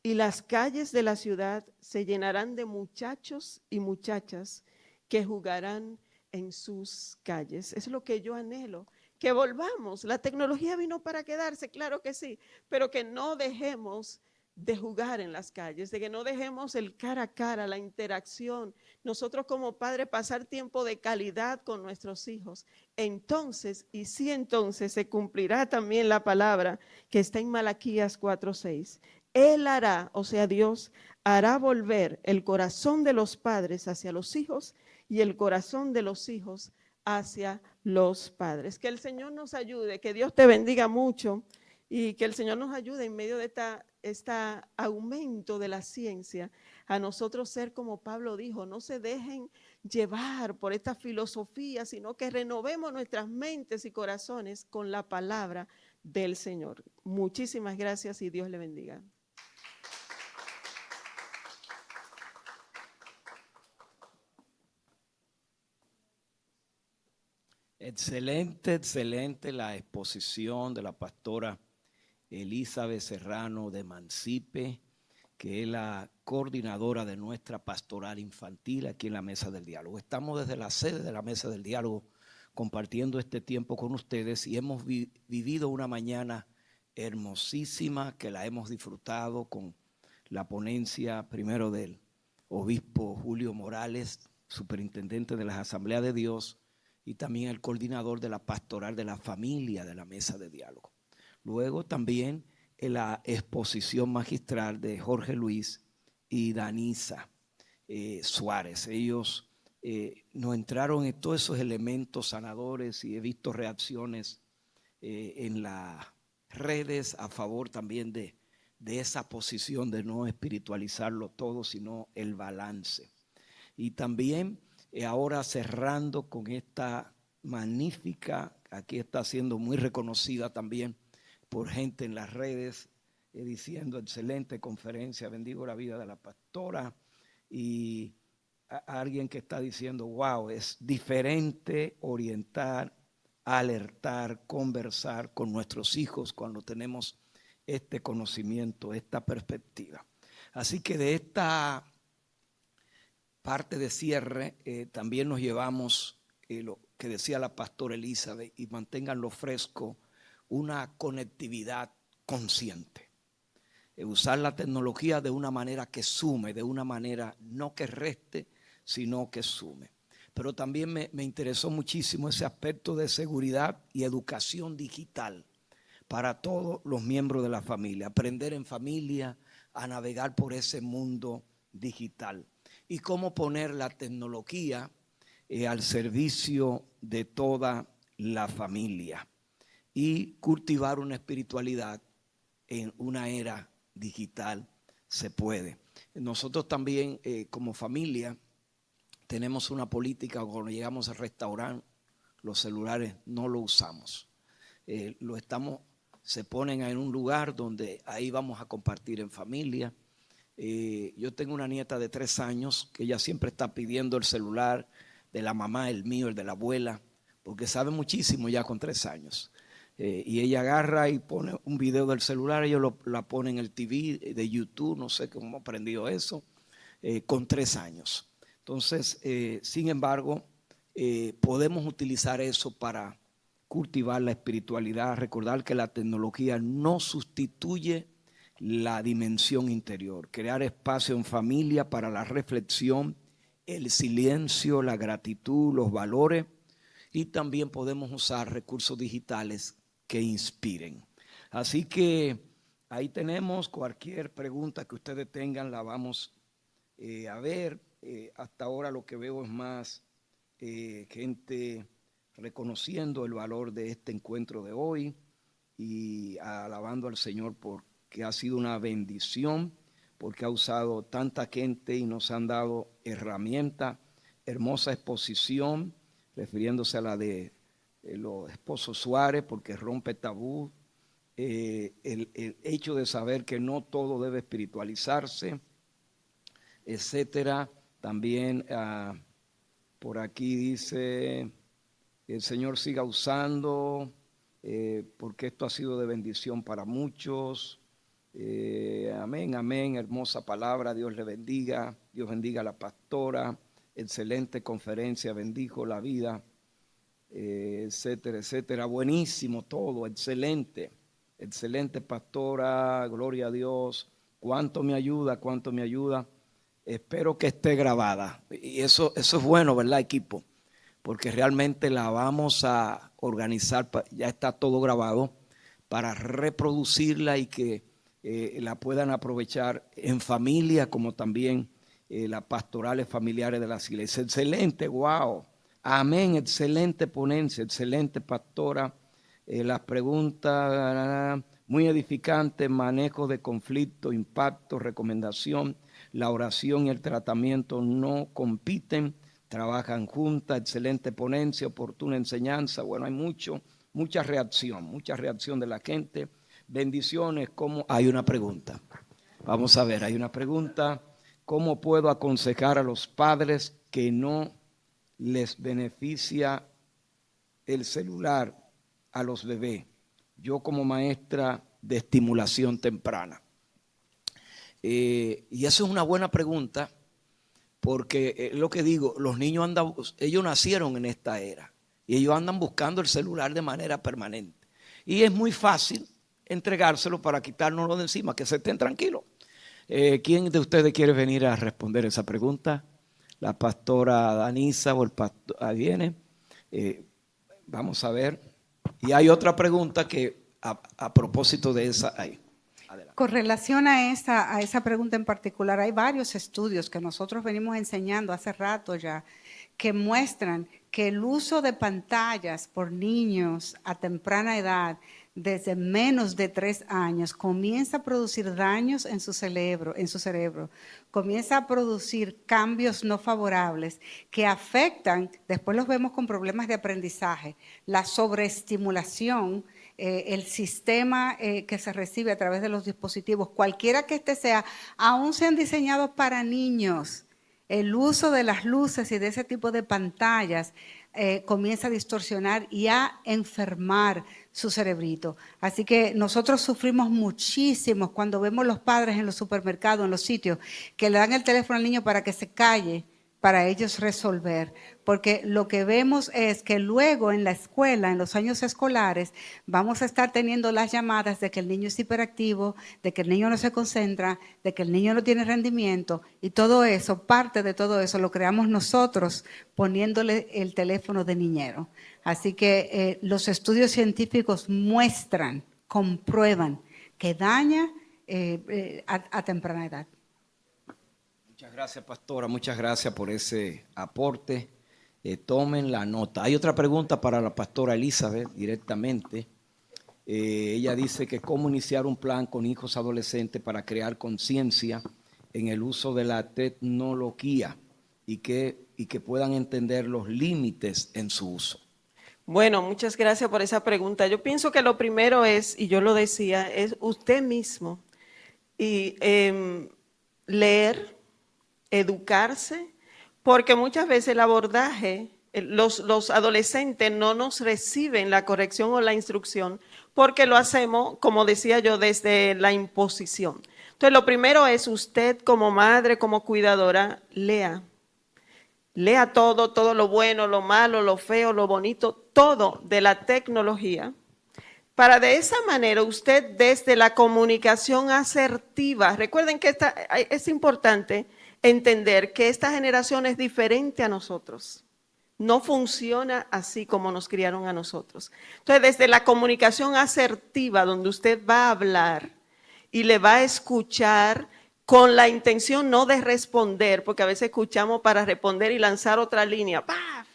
y las calles de la ciudad se llenarán de muchachos y muchachas que jugarán en sus calles. Es lo que yo anhelo, que volvamos. La tecnología vino para quedarse, claro que sí, pero que no dejemos de jugar en las calles, de que no dejemos el cara a cara, la interacción. Nosotros como padres pasar tiempo de calidad con nuestros hijos. Entonces, y sí entonces, se cumplirá también la palabra que está en Malaquías 4:6. Él hará, o sea Dios, hará volver el corazón de los padres hacia los hijos y el corazón de los hijos hacia los padres. Que el Señor nos ayude, que Dios te bendiga mucho y que el Señor nos ayude en medio de este aumento de la ciencia a nosotros ser como Pablo dijo, no se dejen llevar por esta filosofía, sino que renovemos nuestras mentes y corazones con la palabra del Señor. Muchísimas gracias y Dios le bendiga. Excelente, excelente la exposición de la pastora Elizabeth Serrano de Mancipe, que es la coordinadora de nuestra pastoral infantil aquí en la Mesa del Diálogo. Estamos desde la sede de la Mesa del Diálogo compartiendo este tiempo con ustedes y hemos vivido una mañana hermosísima que la hemos disfrutado con la ponencia primero del obispo Julio Morales, superintendente de las Asambleas de Dios, y también el coordinador de la pastoral de la familia de la Mesa de Diálogo. Luego también en la exposición magistral de Jorge Luis y Danisa Suárez. Ellos nos entraron en todos esos elementos sanadores y he visto reacciones en las redes a favor también de esa posición de no espiritualizarlo todo, sino el balance. Y también ahora cerrando con esta magnífica, aquí está siendo muy reconocida también por gente en las redes, diciendo excelente conferencia, bendigo la vida de la pastora, y alguien que está diciendo, wow, es diferente orientar, alertar, conversar con nuestros hijos cuando tenemos este conocimiento, esta perspectiva. Así que de esta parte de cierre, también nos llevamos lo que decía la pastora Elizabeth, y manténganlo fresco, una conectividad consciente. Usar la tecnología de una manera que sume, de una manera no que reste, sino que sume. Pero también me interesó muchísimo ese aspecto de seguridad y educación digital para todos los miembros de la familia. Aprender en familia a navegar por ese mundo digital. Y cómo poner la tecnología al servicio de toda la familia. Y cultivar una espiritualidad en una era digital se puede. Nosotros también como familia tenemos una política, cuando llegamos al restaurante, los celulares no los usamos. Se ponen en un lugar donde ahí vamos a compartir en familia. Yo tengo una nieta de 3 años que ella siempre está pidiendo el celular de la mamá, el mío, el de la abuela, porque sabe muchísimo ya con 3 años. Y ella agarra y pone un video del celular, ellos la ponen en el TV de YouTube, no sé cómo aprendió eso, con 3 años. Entonces, sin embargo, podemos utilizar eso para cultivar la espiritualidad, recordar que la tecnología no sustituye la dimensión interior, crear espacio en familia para la reflexión, el silencio, la gratitud, los valores, y también podemos usar recursos digitales que inspiren. Así que ahí tenemos cualquier pregunta que ustedes tengan, la vamos a ver. Hasta ahora lo que veo es más gente reconociendo el valor de este encuentro de hoy y alabando al Señor porque ha sido una bendición, porque ha usado tanta gente y nos han dado herramientas, hermosa exposición, refiriéndose a la de los esposos Suárez, porque rompe tabú, el hecho de saber que no todo debe espiritualizarse, etcétera. También Por aquí dice, el Señor siga usando, porque esto ha sido de bendición para muchos. Amén, amén, hermosa palabra, Dios le bendiga, Dios bendiga a la pastora, excelente conferencia, bendijo la vida, etcétera, etcétera, buenísimo todo, excelente, excelente pastora, gloria a Dios, cuánto me ayuda, espero que esté grabada, y eso es bueno, ¿verdad, equipo? Porque realmente la vamos a organizar, ya está todo grabado, para reproducirla y que la puedan aprovechar en familia, como también las pastorales familiares de las iglesias. Excelente, wow, amén, excelente ponencia, excelente pastora. Las preguntas muy edificantes, manejo de conflicto, impacto, recomendación, la oración y el tratamiento no compiten, trabajan juntas, excelente ponencia, oportuna enseñanza. Bueno, hay mucha reacción de la gente. Bendiciones. ¿Cómo? Hay una pregunta. Vamos a ver, hay una pregunta. ¿Cómo puedo aconsejar a los padres que no les beneficia el celular a los bebés? Yo como maestra de estimulación temprana. Y eso es una buena pregunta, porque lo que digo, los niños ellos nacieron en esta era y ellos andan buscando el celular de manera permanente. Y es muy fácil entregárselo para quitárnoslo de encima, que se estén tranquilos. ¿Quién de ustedes quiere venir a responder esa pregunta? La pastora Danisa o el pastor, ahí viene. Vamos a ver. Y hay otra pregunta que a propósito de esa, ahí. Adelante. Con relación a esa pregunta en particular, hay varios estudios que nosotros venimos enseñando hace rato ya, que muestran que el uso de pantallas por niños a temprana edad, desde menos de 3 años, comienza a producir daños en su cerebro, comienza a producir cambios no favorables que afectan, después los vemos con problemas de aprendizaje, la sobreestimulación, el sistema que se recibe a través de los dispositivos, cualquiera que este sea, aún sean diseñados para niños. El uso de las luces y de ese tipo de pantallas comienza a distorsionar y a enfermar su cerebrito. Así que nosotros sufrimos muchísimo cuando vemos los padres en los supermercados, en los sitios, que le dan el teléfono al niño para que se calle, para ellos resolver. Porque lo que vemos es que luego en la escuela, en los años escolares, vamos a estar teniendo las llamadas de que el niño es hiperactivo, de que el niño no se concentra, de que el niño no tiene rendimiento, y todo eso, parte de todo eso lo creamos nosotros poniéndole el teléfono de niñero. Así que los estudios científicos muestran, comprueban que daña a temprana edad. Muchas gracias, pastora. Muchas gracias por ese aporte. Tomen la nota. Hay otra pregunta para la pastora Elizabeth directamente. Ella dice que cómo iniciar un plan con hijos adolescentes para crear conciencia en el uso de la tecnología y que puedan entender los límites en su uso. Bueno, muchas gracias por esa pregunta. Yo pienso que lo primero es, y yo lo decía, es usted mismo y leer, educarse, porque muchas veces el abordaje, los adolescentes no nos reciben la corrección o la instrucción porque lo hacemos, como decía yo, desde la imposición. Entonces, lo primero es usted como madre, como cuidadora, lea todo lo bueno, lo malo, lo feo, lo bonito, todo de la tecnología, para de esa manera usted desde la comunicación asertiva, recuerden que es importante entender que esta generación es diferente a nosotros. No funciona así como nos criaron a nosotros. Entonces, desde la comunicación asertiva, donde usted va a hablar y le va a escuchar con la intención no de responder, porque a veces escuchamos para responder y lanzar otra línea. ¡Paf!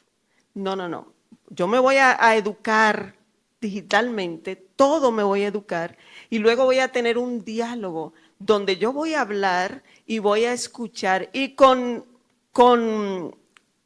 No. Yo me voy a educar digitalmente, todo me voy a educar y luego voy a tener un diálogo donde yo voy a hablar y voy a escuchar y con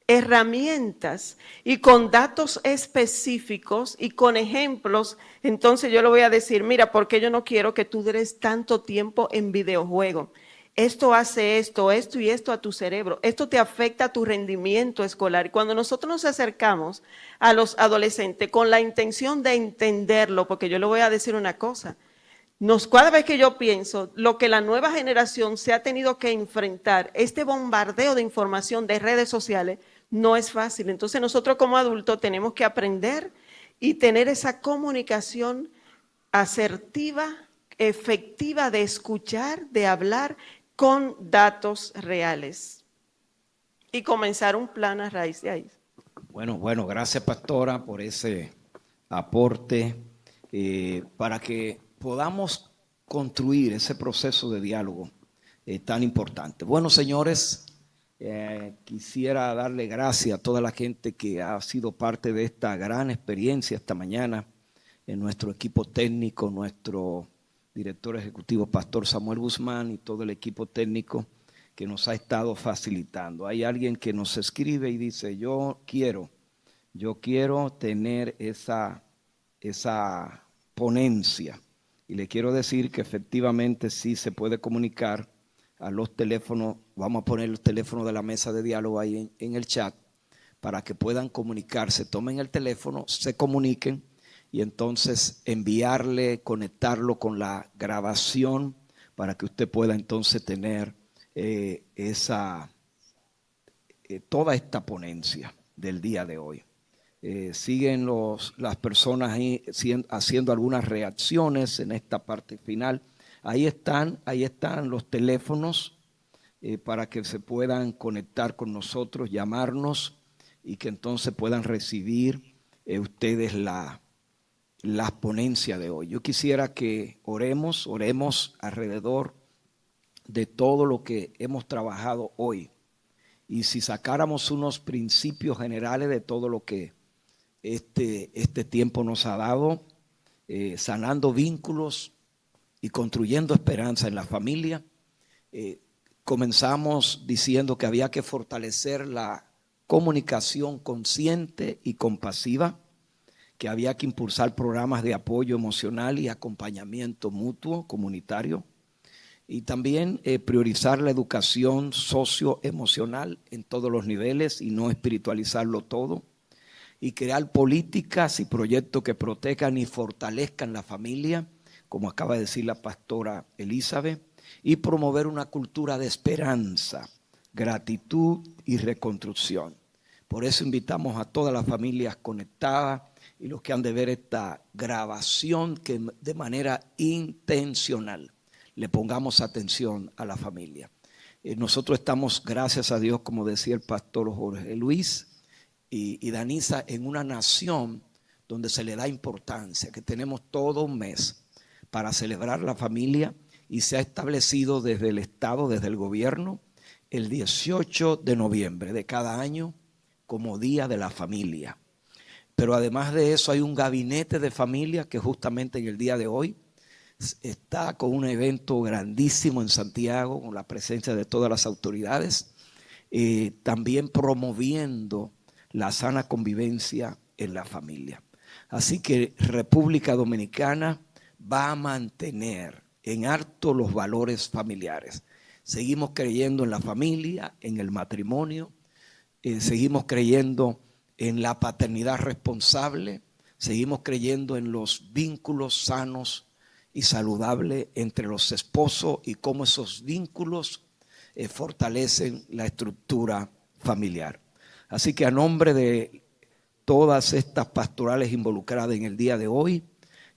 herramientas y con datos específicos y con ejemplos, entonces yo le voy a decir, mira, ¿por qué yo no quiero que tú dures tanto tiempo en videojuegos? esto hace esto y esto a tu cerebro, esto te afecta a tu rendimiento escolar. Y cuando nosotros nos acercamos a los adolescentes con la intención de entenderlo, porque yo le voy a decir una cosa, cada vez que yo pienso lo que la nueva generación se ha tenido que enfrentar, este bombardeo de información de redes sociales, no es fácil. Entonces nosotros como adultos tenemos que aprender y tener esa comunicación asertiva, efectiva de escuchar, de hablar con datos reales y comenzar un plan a raíz de ahí. Bueno, gracias pastora por ese aporte para que podamos construir ese proceso de diálogo tan importante. Bueno, señores, quisiera darle gracias a toda la gente que ha sido parte de esta gran experiencia esta mañana, en nuestro equipo técnico, nuestro director ejecutivo, Pastor Samuel Guzmán, y todo el equipo técnico que nos ha estado facilitando. Hay alguien que nos escribe y dice, yo quiero tener esa ponencia. Y le quiero decir que efectivamente sí se puede comunicar a los teléfonos. Vamos a poner los teléfonos de la mesa de diálogo ahí en el chat para que puedan comunicarse. Tomen el teléfono, se comuniquen y entonces enviarle, conectarlo con la grabación para que usted pueda entonces tener toda esta ponencia del día de hoy. Siguen las personas ahí haciendo algunas reacciones en esta parte final. Ahí están los teléfonos para que se puedan conectar con nosotros, llamarnos y que entonces puedan recibir ustedes la ponencia de hoy. Yo quisiera que oremos alrededor de todo lo que hemos trabajado hoy. Y si sacáramos unos principios generales de todo lo que este tiempo nos ha dado, sanando vínculos y construyendo esperanza en la familia, comenzamos diciendo que había que fortalecer la comunicación consciente y compasiva, que había que impulsar programas de apoyo emocional y acompañamiento mutuo comunitario, y también priorizar la educación socioemocional en todos los niveles y no espiritualizarlo todo, y crear políticas y proyectos que protejan y fortalezcan la familia, como acaba de decir la pastora Elizabeth, y promover una cultura de esperanza, gratitud y reconstrucción. Por eso invitamos a todas las familias conectadas y los que han de ver esta grabación, que de manera intencional le pongamos atención a la familia. Nosotros estamos, gracias a Dios, como decía el pastor Jorge Luis y Danisa, en una nación donde se le da importancia, que tenemos todo un mes para celebrar la familia, y se ha establecido desde el Estado, desde el gobierno, el 18 de noviembre de cada año como Día de la Familia. Pero además de eso hay un gabinete de familia que justamente en el día de hoy está con un evento grandísimo en Santiago, con la presencia de todas las autoridades, también promoviendo la sana convivencia en la familia. Así que República Dominicana va a mantener en alto los valores familiares. Seguimos creyendo en la familia, en el matrimonio, seguimos creyendo en la paternidad responsable, seguimos creyendo en los vínculos sanos y saludables entre los esposos y cómo esos vínculos fortalecen la estructura familiar. Así que a nombre de todas estas pastorales involucradas en el día de hoy,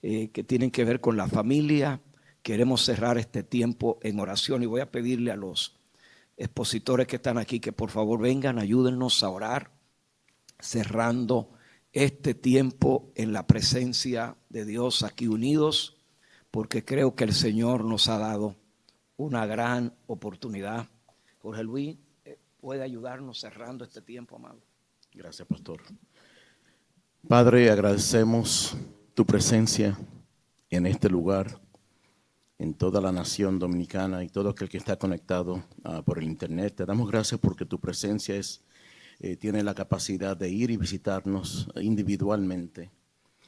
que tienen que ver con la familia, queremos cerrar este tiempo en oración, y voy a pedirle a los expositores que están aquí que por favor vengan, ayúdennos a orar, cerrando este tiempo en la presencia de Dios aquí unidos, porque creo que el Señor nos ha dado una gran oportunidad. Jorge Luis, ¿puede ayudarnos cerrando este tiempo, amado? Gracias, pastor. Padre, agradecemos tu presencia en este lugar, en toda la nación dominicana y todo aquel que está conectado por el internet. Te damos gracias porque tu presencia tiene la capacidad de ir y visitarnos individualmente.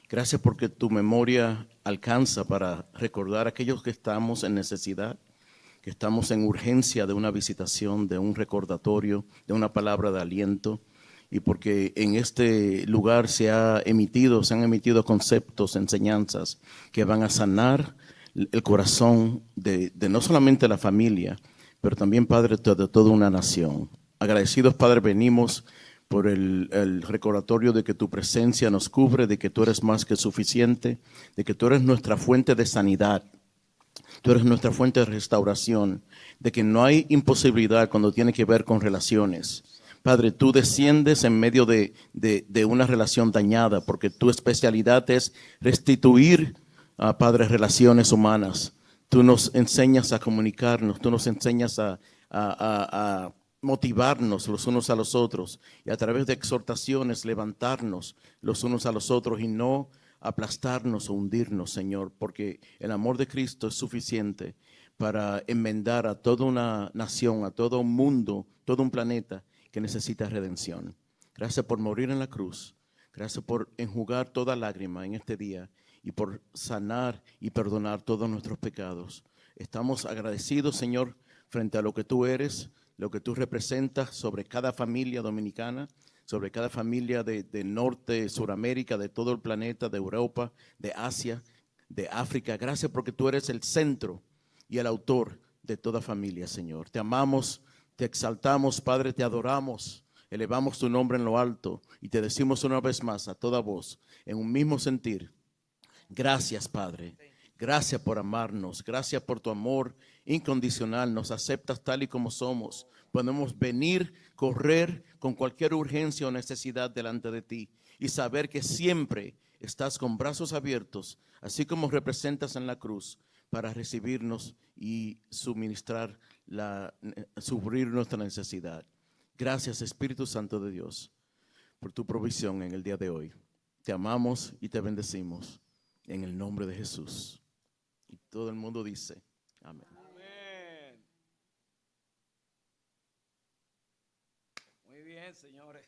Gracias porque tu memoria alcanza para recordar a aquellos que estamos en necesidad, que estamos en urgencia de una visitación, de un recordatorio, de una palabra de aliento, y porque en este lugar se han emitido conceptos, enseñanzas que van a sanar el corazón de no solamente la familia, pero también, Padre, de toda una nación. Agradecidos, Padre, venimos por el recordatorio de que tu presencia nos cubre, de que tú eres más que suficiente, de que tú eres nuestra fuente de sanidad, tú eres nuestra fuente de restauración, de que no hay imposibilidad cuando tiene que ver con relaciones. Padre, tú desciendes en medio de una relación dañada, porque tu especialidad es restituir, Padre, relaciones humanas. Tú nos enseñas a comunicarnos, tú nos enseñas a motivarnos los unos a los otros y a través de exhortaciones levantarnos los unos a los otros y no aplastarnos o hundirnos, Señor, porque el amor de Cristo es suficiente para enmendar a toda una nación, a todo un mundo, todo un planeta que necesita redención. Gracias por morir en la cruz. Gracias por enjugar toda lágrima en este día y por sanar y perdonar todos nuestros pecados. Estamos agradecidos, Señor, frente a lo que tú eres, lo que tú representas sobre cada familia dominicana, sobre cada familia de Norte, Suramérica, de todo el planeta, de Europa, de Asia, de África. Gracias porque tú eres el centro y el autor de toda familia, Señor. Te amamos, te exaltamos, Padre, te adoramos, elevamos tu nombre en lo alto y te decimos una vez más a toda voz, en un mismo sentir: gracias, Padre. Gracias por amarnos. Gracias por tu amor incondicional. Nos aceptas tal y como somos. Podemos venir, correr con cualquier urgencia o necesidad delante de ti y saber que siempre estás con brazos abiertos, así como representas en la cruz, para recibirnos y suplir nuestra necesidad. Gracias, Espíritu Santo de Dios, por tu provisión en el día de hoy. Te amamos y te bendecimos en el nombre de Jesús. Y todo el mundo dice amén. Amén. Muy bien, señores.